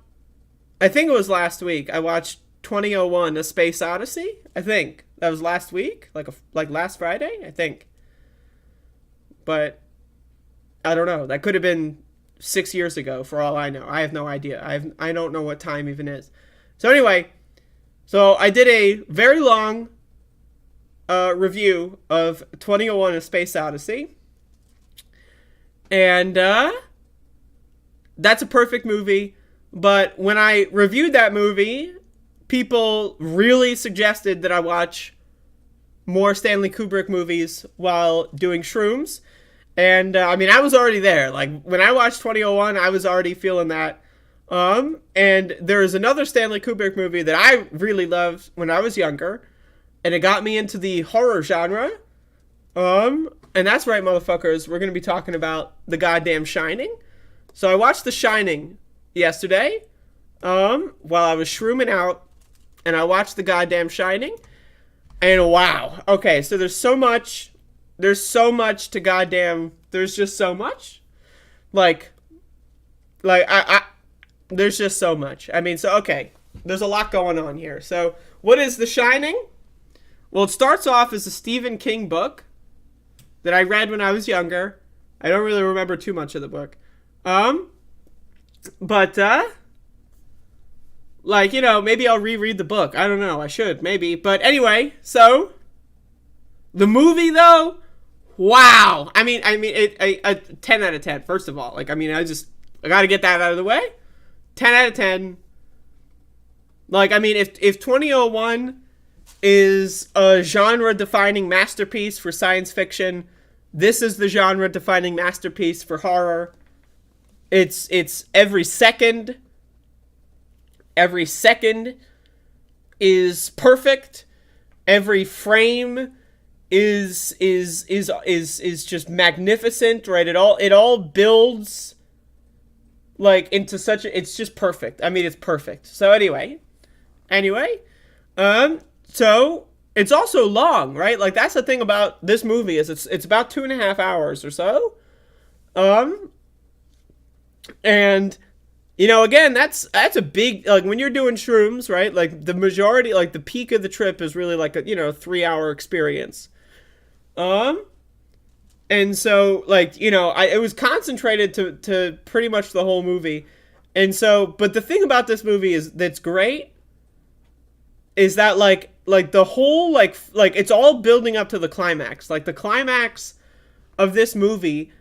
I think it was last week. I watched 2001: A Space Odyssey. I think that was last week, like last Friday, I think. But I don't know. That could have been 6 years ago, for all I know. I have no idea. I don't know what time even is. So anyway, so I did a very long review of 2001: A Space Odyssey. And that's a perfect movie. But when I reviewed that movie, people really suggested that I watch more Stanley Kubrick movies while doing shrooms. And, I mean, I was already there. Like, when I watched 2001, I was already feeling that. And there's another Stanley Kubrick movie that I really loved when I was younger. And it got me into the horror genre. And that's right, motherfuckers. We're going to be talking about the goddamn Shining. So I watched The Shining yesterday while I was shrooming out. And I watched the goddamn Shining. And wow. Okay, so there's so much to goddamn... There's just so much. Like I there's just so much. I mean, so, okay. There's a lot going on here. So, what is The Shining? Well, it starts off as a Stephen King book that I read when I was younger. I don't really remember too much of the book. But, like, you know, maybe I'll reread the book. I don't know. I should, maybe. But anyway, so, the movie, though, wow. I mean, a 10 out of 10, first of all. Like, I mean, I got to get that out of the way. 10 out of 10. Like, I mean, if 2001 is a genre-defining masterpiece for science fiction, this is the genre-defining masterpiece for horror. It's every second is perfect. Every frame is just magnificent, right? It all builds like into such a, it's just perfect. I mean, it's perfect. So anyway, so it's also long, right? Like that's the thing about this movie is it's about 2.5 hours or so. And you know, again, that's a big, like when you're doing shrooms, right? Like the majority, like the peak of the trip is really like a, 3-hour experience. And so like, it was concentrated to pretty much the whole movie. And so, but the thing about this movie is that's great is that like the whole, like it's all building up to the climax. Like the climax of this movie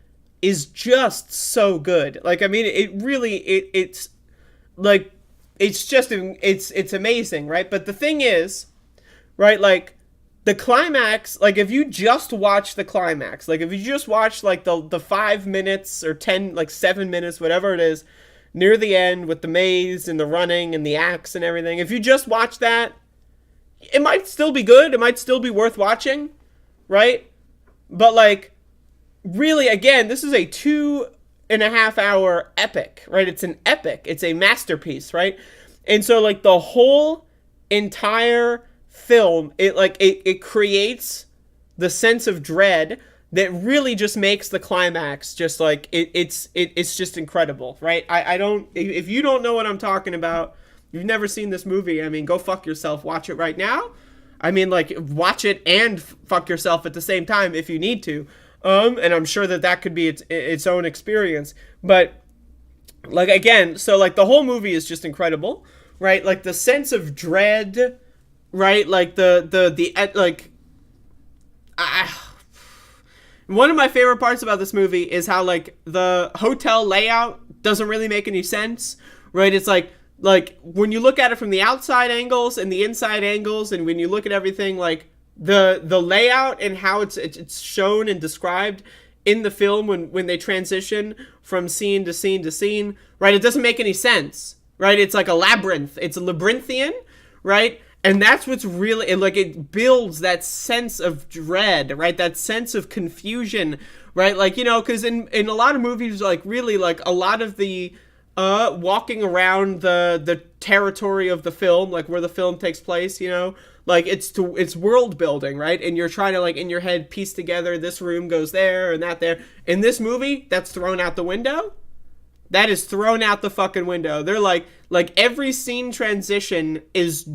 is just so good. Like, I mean, it really, it's like, it's amazing, right? But the thing is, right, like, the climax, like, if you just watch the climax, like, if you just watch, like, the 5 minutes or 10, like, 7 minutes, whatever it is, near the end with the maze and the running and the axe and everything, if you just watch that, it might still be good, it might still be worth watching, right? But, like, really, again, this is a 2.5 hour epic, right? It's an epic. It's a masterpiece, right? And so, like, the whole entire film, it creates the sense of dread that really just makes the climax just like it's just incredible, right? I don't, if you don't know what I'm talking about, you've never seen this movie, I mean, go fuck yourself. Watch it right now. I mean, like, watch it and fuck yourself at the same time if you need to. And I'm sure that could be its own experience. But, like, again, so, like, the whole movie is just incredible, right? Like, the sense of dread, right? Like, one of my favorite parts about this movie is how, like, the hotel layout doesn't really make any sense, right? It's like, when you look at it from the outside angles and the inside angles, and when you look at everything, like, the layout and how it's shown and described in the film when they transition from scene to scene to scene, right? It doesn't make any sense, right? It's like a labyrinth. It's a labyrinthian, right? And that's what's really, it builds that sense of dread, right? That sense of confusion, right? Like, because in a lot of movies, like, really, like, a lot of the walking around the territory of the film, like where the film takes place, like it's world building, right? And you're trying to, like, in your head piece together, this room goes there and that there. In this movie, that's thrown out the window. That is thrown out the fucking window. They're like every scene transition is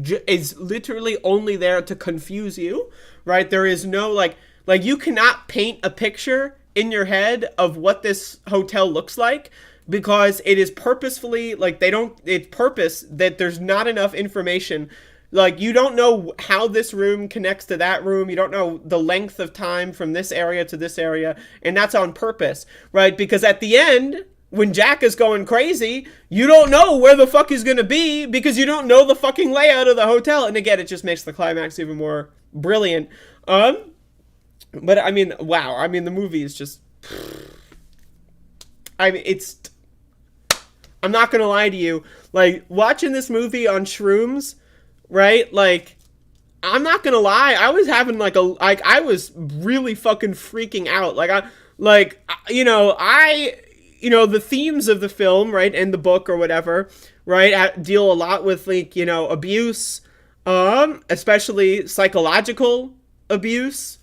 literally only there to confuse you, right? There is no like you cannot paint a picture in your head of what this hotel looks like, because it is purposefully, like, it's purpose that there's not enough information. Like, you don't know how this room connects to that room. You don't know the length of time from this area to this area. And that's on purpose, right? Because at the end, when Jack is going crazy, you don't know where the fuck he's going to be because you don't know the fucking layout of the hotel. And again, it just makes the climax even more brilliant. But I mean, wow. I mean, the movie is just, I mean, I'm not going to lie to you. Like, watching this movie on shrooms, right? Like, I'm not gonna lie, I was having I was really fucking freaking out. The themes of the film, right, and the book or whatever, right, deal a lot with, like, abuse, especially psychological abuse.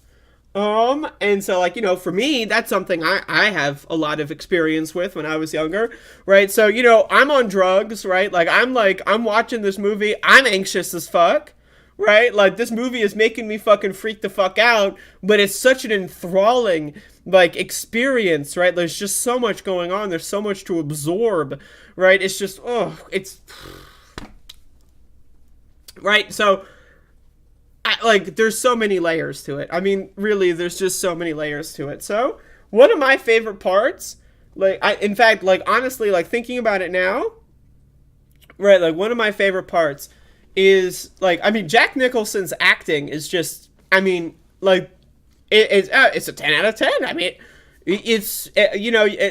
And so, like, for me, that's something I have a lot of experience with when I was younger, right? So, I'm on drugs, right? I'm watching this movie, I'm anxious as fuck, right? Like, this movie is making me fucking freak the fuck out, but it's such an enthralling, like, experience, right? There's just so much going on, there's so much to absorb, right? It's just, right? So, there's so many layers to it. I mean, really, there's just so many layers to it. So, one of my favorite parts, honestly, like, thinking about it now, right, like, one of my favorite parts is, like, I mean, Jack Nicholson's acting is just, I mean, like, it's a 10 out of 10. I mean, it's,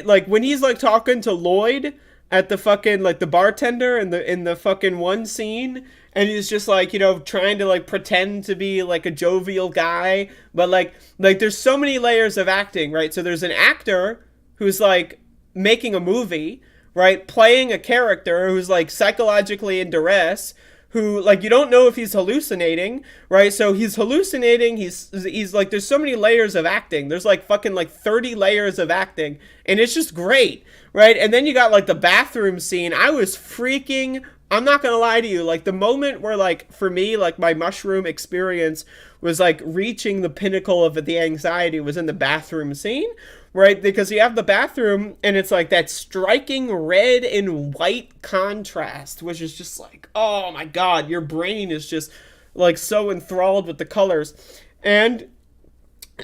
like, when he's, like, talking to Lloyd at the fucking, like, the bartender in the fucking one scene, and he's just, like, trying to, like, pretend to be, like, a jovial guy, but, like there's so many layers of acting, right? So there's an actor who's, like, making a movie, right, playing a character who's like psychologically in duress, who, like, you don't know if he's hallucinating, right? So he's hallucinating, he's like, there's so many layers of acting. There's like fucking like 30 layers of acting, and it's just great, right? And then you got like the bathroom scene. I was freaking, I'm not gonna lie to you, like the moment where, like, for me, like my mushroom experience was like reaching the pinnacle of the anxiety was in the bathroom scene, right? Because you have the bathroom and it's like that striking red and white contrast, which is just like, oh my God, your brain is just like so enthralled with the colors. And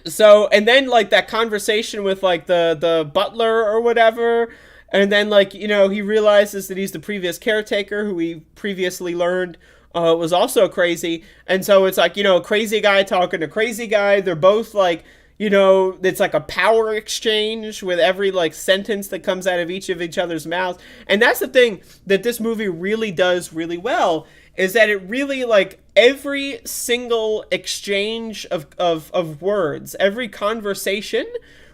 so, and then like that conversation with like the butler or whatever, and then like, you know, he realizes that he's the previous caretaker who we previously learned was also crazy. And so it's like, you know, crazy guy talking to crazy guy. They're both like, you know, it's like a power exchange with every like sentence that comes out of each other's mouths. And that's the thing that this movie really does really well, is that it really, like, every single exchange of words, every conversation,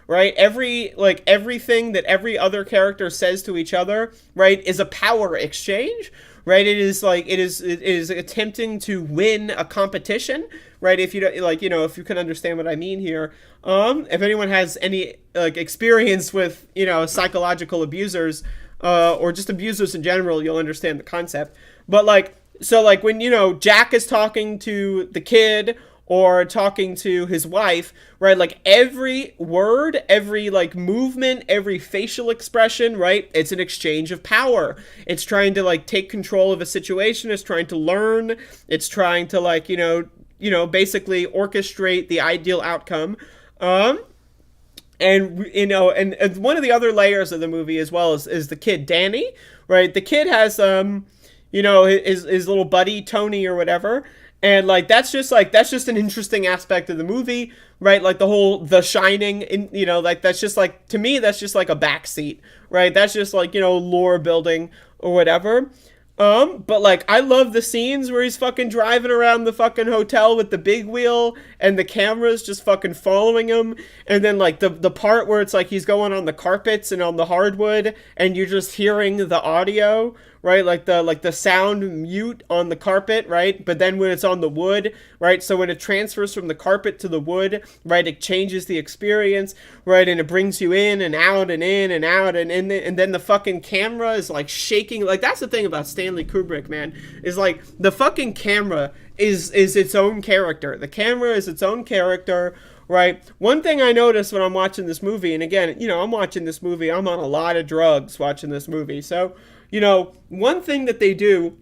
right, every, like, everything that every other character says to each other, right, is a power exchange, right? It is like, it is attempting to win a competition, right? If you don't, like, you know, if you can understand what I mean here. If anyone has any like experience with, you know, psychological abusers, or just abusers in general, you'll understand the concept. But like, so like when, you know, Jack is talking to the kid or talking to his wife, right? Like every word, every like movement, every facial expression, right? It's an exchange of power. It's trying to like take control of a situation. It's trying to learn. It's trying to like, you know, basically orchestrate the ideal outcome. And, you know, and one of the other layers of the movie as well is the kid, Danny, right? The kid has, you know, his little buddy, Tony or whatever. And like, that's just an interesting aspect of the movie, right? Like the whole, The Shining, in, you know, like that's just like, to me, that's just like a backseat, right? That's just like, you know, lore building or whatever. But like, I love the scenes where he's fucking driving around the fucking hotel with the big wheel and the camera's just fucking following him. And then like the part where it's like he's going on the carpets and on the hardwood and you're just hearing the audio, right? Like the sound mute on the carpet, right? But then when it's on the wood, right? So when it transfers from the carpet to the wood, right? It changes the experience, right? And it brings you in and out and in and out. And then the fucking camera is like shaking. Like that's the thing about Stanley Kubrick, man, is like the fucking camera is its own character. The camera is its own character, right? One thing I noticed when I'm watching this movie, and again, you know, I'm watching this movie, I'm on a lot of drugs watching this movie. So, you know, one thing that they do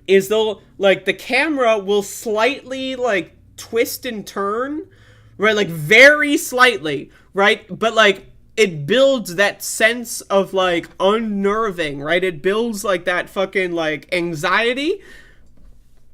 is they'll, like, the camera will slightly, like, twist and turn, right? Like, very slightly, right? But, like, it builds that sense of, like, unnerving, right? It builds, like, that fucking, like, anxiety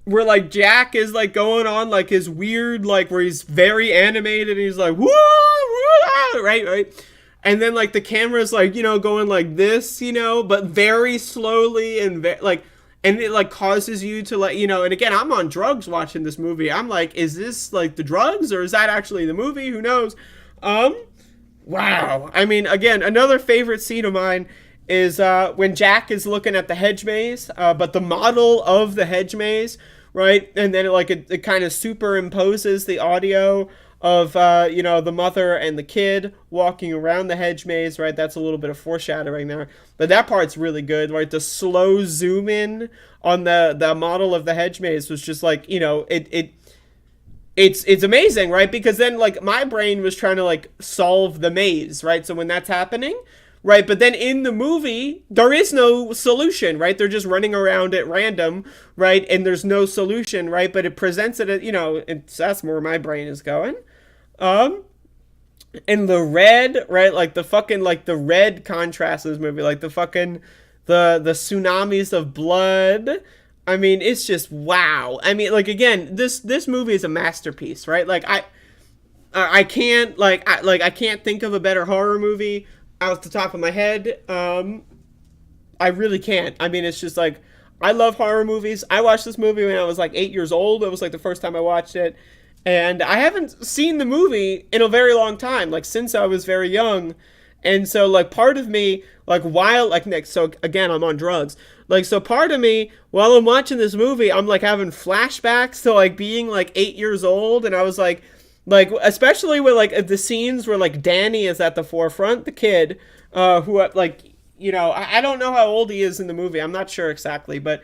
where, like, Jack is, like, going on, like, his weird, like, where he's very animated and he's like, woo, woo, right? And then, like, the camera's, like, you know, going like this, you know, but very slowly and, like, and it, like, causes you to, like, you know, and again, I'm on drugs watching this movie. I'm like, is this, like, the drugs or is that actually the movie? Who knows? Wow. I mean, again, another favorite scene of mine is when Jack is looking at the hedge maze, but the model of the hedge maze, right? And then, it kind of superimposes the audio of, you know, the mother and the kid walking around the hedge maze, right? That's a little bit of foreshadowing there. But that part's really good, right? The slow zoom in on the model of the hedge maze was just like, you know, it's amazing, right? Because then, like, my brain was trying to, like, solve the maze, right? So when that's happening, right? But then in the movie, there is no solution, right? They're just running around at random, right? And there's no solution, right? But it presents it, you know, that's where my brain is going. And the red, right? Like the fucking, like the red contrast in this movie, like the fucking, the tsunamis of blood. I mean, it's just, wow. I mean, like, again, this movie is a masterpiece, right? Like, I can't, I can't think of a better horror movie out the top of my head. I really can't. I mean, it's just like, I love horror movies. I watched this movie when I was like 8 years old. It was like the first time I watched it. And I haven't seen the movie in a very long time, like since I was very young. And so, like, part of me, like, while, like, next, so again, I'm on drugs. Like, so part of me, while I'm watching this movie, I'm, like, having flashbacks to, like, being, like, 8 years old. And I was like, especially with, like, the scenes where, like, Danny is at the forefront, the kid, who, like, you know, I don't know how old he is in the movie. I'm not sure exactly. But,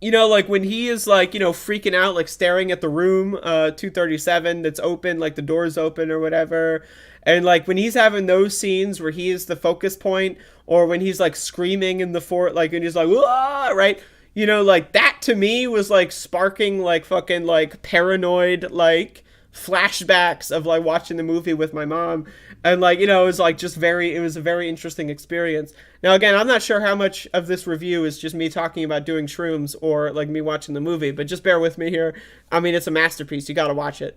you know, like, when he is, like, you know, freaking out, like, staring at the room, 237 that's open, like, the door's open or whatever. And, like, when he's having those scenes where he is the focus point, or when he's, like, screaming in the fort, like, and he's like, "Wah!" Right? You know, like, that to me was, like, sparking, like, fucking, like, paranoid, like, flashbacks of, like, watching the movie with my mom. And, like, you know, it was, like, just it was a very interesting experience. Now, again, I'm not sure how much of this review is just me talking about doing shrooms or, like, me watching the movie, but just bear with me here. I mean, it's a masterpiece. You gotta watch it.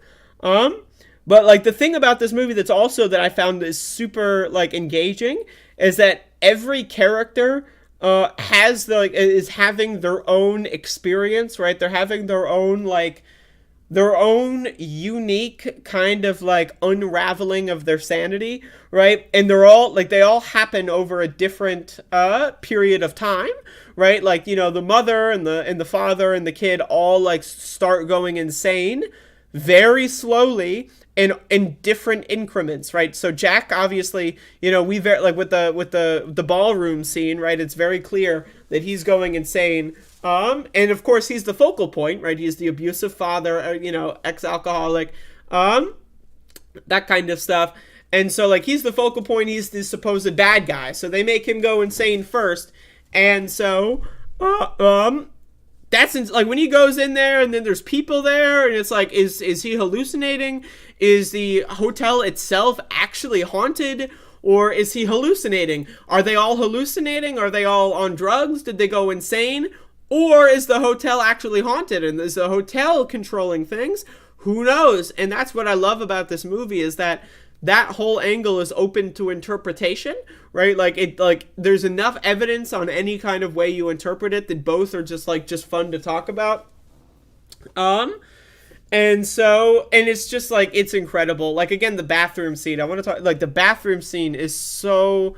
But, like, the thing about this movie that's also that I found is super, like, engaging is that every character has, the, like, is having their own experience, right? They're having their own, like, their own unique kind of, like, unraveling of their sanity, right? And they're all, like, they all happen over a different period of time, right? Like, you know, the mother and the father and the kid all, like, start going insane very slowly in different increments, right? So Jack, obviously, you know, with the ballroom scene, right? It's very clear that he's going insane. And of course he's the focal point, right? He's the abusive father, you know, ex-alcoholic, that kind of stuff. And so, like, he's the focal point. He's the supposed bad guy. So they make him go insane first. And so, that's like when he goes in there and then there's people there and it's like, is he hallucinating? Is the hotel itself actually haunted, or is he hallucinating? Are they all hallucinating? Are they all on drugs? Did they go insane? Or is the hotel actually haunted and is the hotel controlling things? Who knows? And that's what I love about this movie, is that whole angle is open to interpretation, right? Like, there's enough evidence on any kind of way you interpret it that both are just fun to talk about. And so, and it's just, like, it's incredible. Like, again, the bathroom scene, I want to talk, like, the bathroom scene is so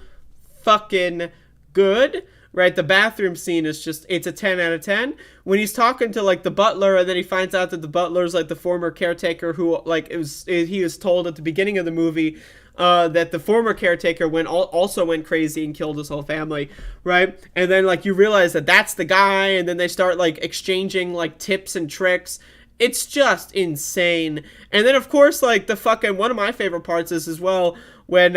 fucking good, right? The bathroom scene is just, it's a 10 out of 10. When he's talking to, like, the butler, and then he finds out that the butler's, like, the former caretaker who, like, he was told at the beginning of the movie that the former caretaker also went crazy and killed his whole family, right? And then, like, you realize that that's the guy, and then they start, like, exchanging, like, tips and tricks. It's just insane. And then, of course, like, the fucking, one of my favorite parts is as well when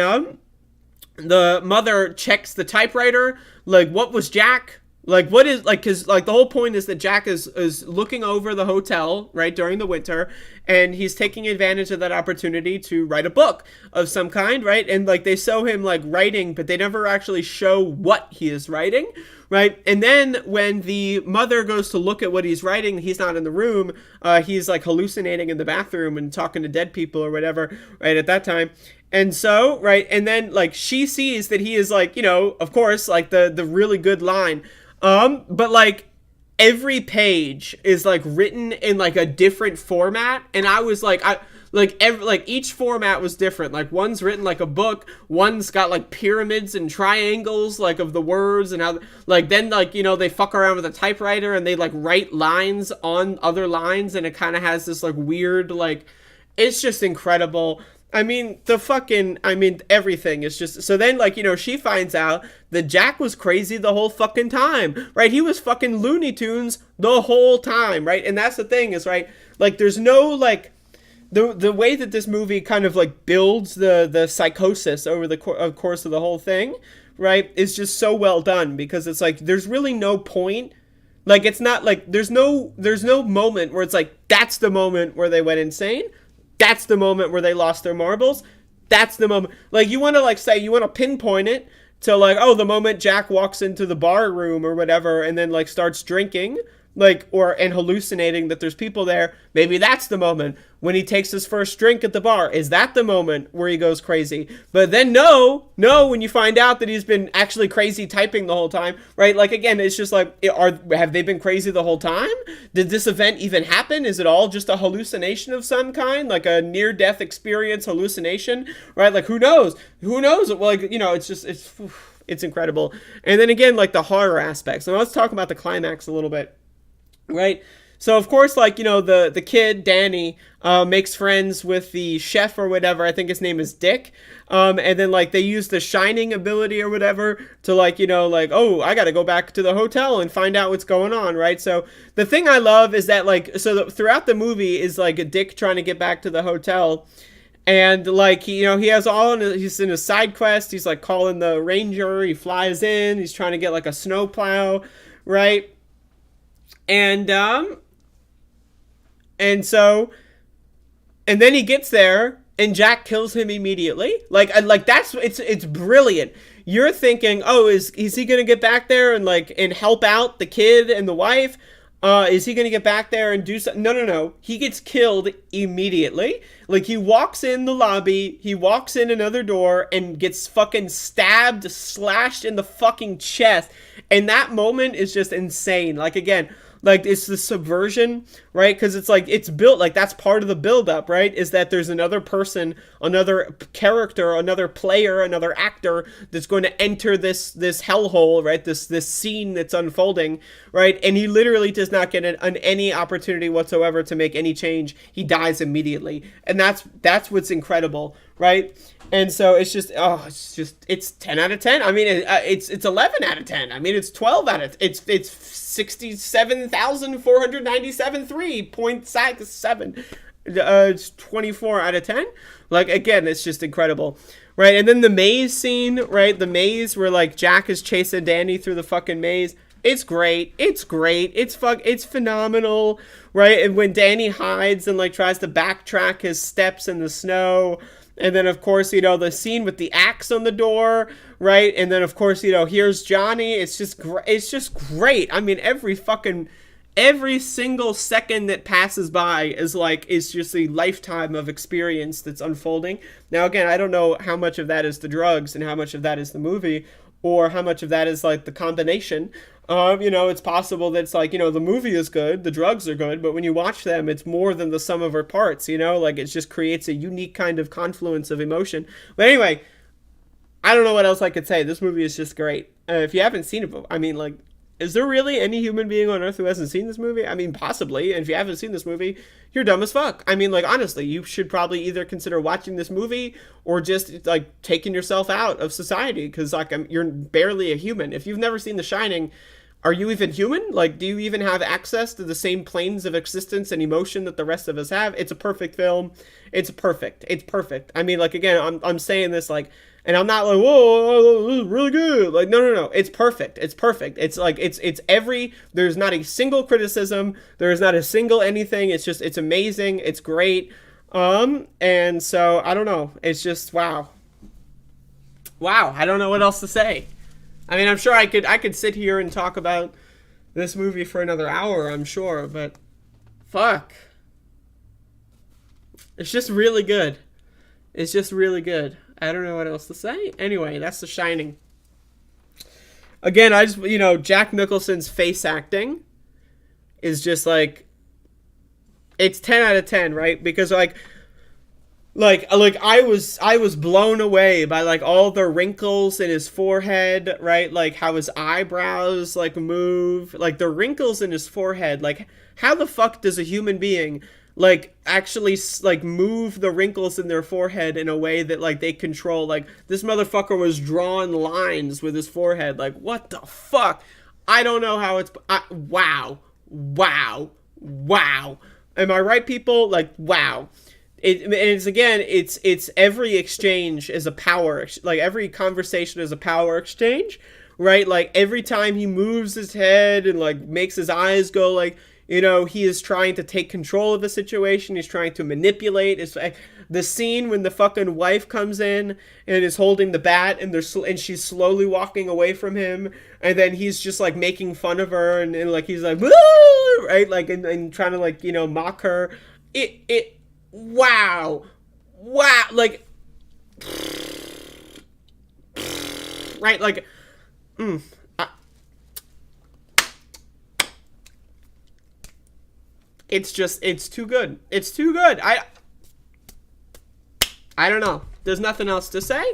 the mother checks the typewriter, like, what was Jack? Like, what is, like, because, like, the whole point is that Jack is looking over the hotel, right, during the winter, and he's taking advantage of that opportunity to write a book of some kind, right? And, like, they show him, like, writing, but they never actually show what he is writing, right? And then when the mother goes to look at what he's writing, he's not in the room. He's, like, hallucinating in the bathroom and talking to dead people or whatever, right, at that time. And so, right, and then, like, she sees that he is, like, you know, of course, like, the really good line. But, like, every page is, like, written in, like, a different format. And I was, like, each format was different. Like, one's written like a book. One's got, like, pyramids and triangles, like, of the words. And how, like, then, like, you know, they fuck around with a typewriter and they, like, write lines on other lines. And it kind of has this, like, weird, like, it's just incredible. I mean, everything is just, so then, like, you know, she finds out that Jack was crazy the whole fucking time, right? He was fucking Looney Tunes the whole time, right? And that's the thing is, right, like, there's no, like, the way that this movie kind of, like, builds the psychosis over the course of the whole thing, right, is just so well done, because it's, like, there's really no point, like, it's not, like, there's no moment where it's, like, that's the moment where they went insane. That's the moment where they lost their marbles. That's the moment. Like, you want to, like, say, you want to pinpoint it to, like, oh, the moment Jack walks into the bar room or whatever and then, like, starts drinking. like, and hallucinating that there's people there. Maybe that's the moment when he takes his first drink at the bar. Is that the moment where he goes crazy? But then no, when you find out that he's been actually crazy typing the whole time, right? Like, again, it's just like, have they been crazy the whole time? Did this event even happen? Is it all just a hallucination of some kind? Like a near-death experience hallucination, right? Like, who knows? Well, like, it's incredible. And then again, like the horror aspects. So let's talk about the climax a little bit. Right? So, of course, like, the kid, Danny, makes friends with the chef or whatever. I think his name is Dick. And then, like, they use the shining ability or whatever to, like, oh, I got to go back to the hotel and find out what's going on, right? So, the thing I love is that, like, throughout the movie is, like, a Dick trying to get back to the hotel. And, like, he has he's in a side quest. He's, like, calling the ranger. He flies in. He's trying to get, like, a snowplow, right? And then he gets there and Jack kills him immediately. It's brilliant. You're thinking, oh, is he going to get back there and help out the kid and the wife? Is he going to get back there and do something? No. He gets killed immediately. Like, he walks in the lobby, he walks in another door and gets fucking stabbed, slashed in the fucking chest. And that moment is just insane. Like, again, like, it's the subversion, right? Because it's like, it's built, like, that's part of the build-up, right? Is that there's another person, another character, another player, another actor that's going to enter this hellhole, right? This scene that's unfolding, right? And he literally does not get any opportunity whatsoever to make any change. He dies immediately. And that's what's incredible, right? And so it's 10 out of 10. I mean, it's 11 out of 10. I mean, it's 12 out of, it's 67,497 3.7. It's 24 out of 10. Like, again, it's just incredible, right? And then the maze scene, right? The maze where, like, Jack is chasing Danny through the fucking maze. It's great. It's phenomenal, right? And when Danny hides and, like, tries to backtrack his steps in the snow. And then, of course, the scene with the axe on the door, right? And then, of course, here's Johnny. It's just great. I mean, every single second that passes by is just a lifetime of experience that's unfolding. Now, again, I don't know how much of that is the drugs and how much of that is the movie, or how much of that is, like, the combination. It's possible that it's like, the movie is good, the drugs are good, but when you watch them, it's more than the sum of our parts, like, it just creates a unique kind of confluence of emotion. But anyway, I don't know what else I could say. This movie is just great. If you haven't seen it, I mean, like, is there really any human being on Earth who hasn't seen this movie? I mean, possibly. And if you haven't seen this movie, you're dumb as fuck. I mean, like, honestly, you should probably either consider watching this movie or just, like, taking yourself out of society, because, like, you're barely a human. If you've never seen The Shining, are you even human? Like, do you even have access to the same planes of existence and emotion that the rest of us have? It's a perfect film. It's perfect. I mean, like, again, I'm saying this, like, and I'm not like, whoa, this is really good. Like, no. It's perfect. It's like, there's not a single criticism. There's not a single anything. It's amazing. It's great. And so, I don't know. It's just, wow. I don't know what else to say. I mean, I'm sure I could sit here and talk about this movie for another hour, I'm sure, but fuck. It's just really good. I don't know what else to say. Anyway, that's The Shining. Again, I just, Jack Nicholson's face acting is just like, it's 10 out of 10, right? Because like I was blown away by, like, all the wrinkles in his forehead, right? Like, how his eyebrows, like, move, like, the wrinkles in his forehead. Like, how the fuck does a human being, like, actually, like, move the wrinkles in their forehead in a way that, like, they control? Like, this motherfucker was drawing lines with his forehead. Like, what the fuck? I don't know how it's, wow. Am I right, people? Like, wow. It's every exchange is a power, like, every conversation is a power exchange, right? Like, every time he moves his head and, like, makes his eyes go, like, he is trying to take control of the situation. He's trying to manipulate. It's the scene when the fucking wife comes in and is holding the bat and and she's slowly walking away from him, and then he's just like making fun of her and like he's like, woo! Right, like and trying to like, you know, mock her. Wow, like, right, like, it's too good. It's too good. I don't know. There's nothing else to say.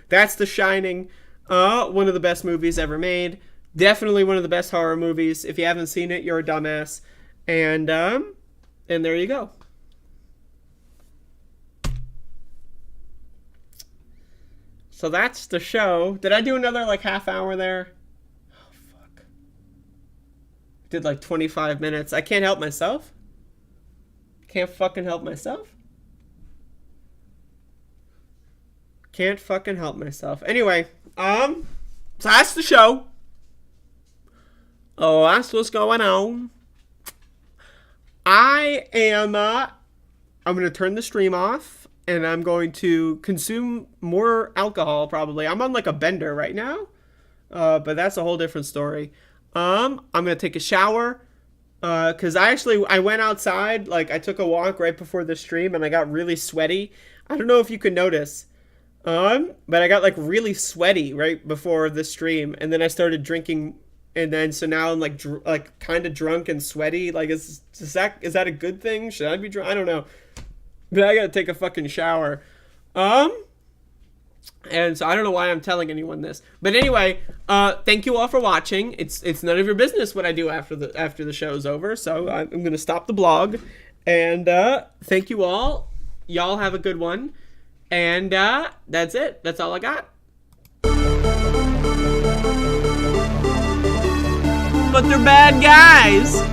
That's The Shining. One of the best movies ever made. Definitely one of the best horror movies. If you haven't seen it, you're a dumbass. And there you go. So that's the show. Did I do another like half hour there? Oh, fuck. Did like 25 minutes. I can't help myself. Can't fucking help myself. Can't fucking help myself. Anyway, so that's the show. Oh, that's what's going on. I'm going to turn the stream off. And I'm going to consume more alcohol, probably. I'm on like a bender right now. But that's a whole different story. I'm going to take a shower. Because I went outside. Like, I took a walk right before the stream. And I got really sweaty. I don't know if you could notice. But I got like really sweaty right before the stream. And then I started drinking. And then, so now I'm like kind of drunk and sweaty. Like, is that a good thing? Should I be drunk? I don't know. But I gotta take a fucking shower. And so I don't know why I'm telling anyone this. But anyway, thank you all for watching. It's none of your business what I do after the show's over. So I'm gonna stop the blog. And thank you all. Y'all have a good one. And that's it. That's all I got. But they're bad guys.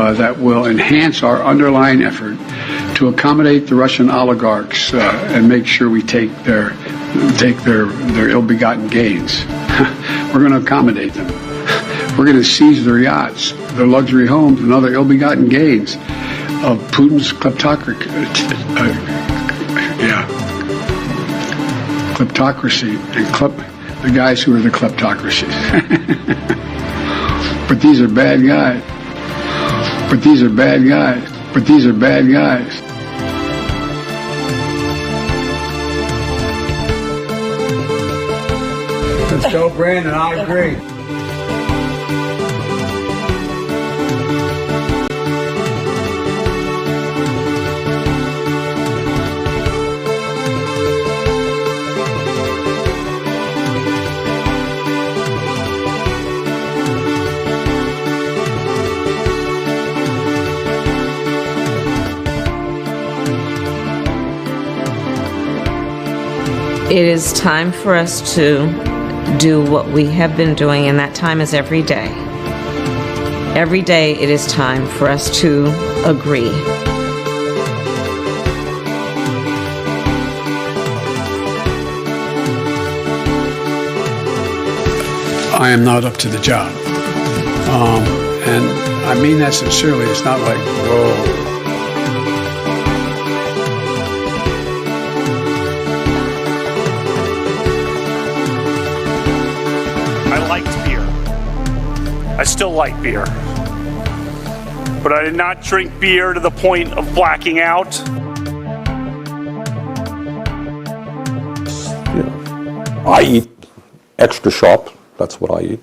That will enhance our underlying effort to accommodate the Russian oligarchs and make sure we take their ill-begotten gains. We're going to accommodate them. We're going to seize their yachts, their luxury homes, and other ill-begotten gains of Putin's kleptocracy. Kleptocracy and the guys who are the kleptocracies. But these are bad guys. But these are bad guys. But these are bad guys. Let's go, Brandon. I agree. It is time for us to do what we have been doing, and that time is every day. Every day it is time for us to agree. I am not up to the job. And I mean that sincerely. It's not like, whoa. I still like beer. But I did not drink beer to the point of blacking out. I eat extra sharp. That's what I eat.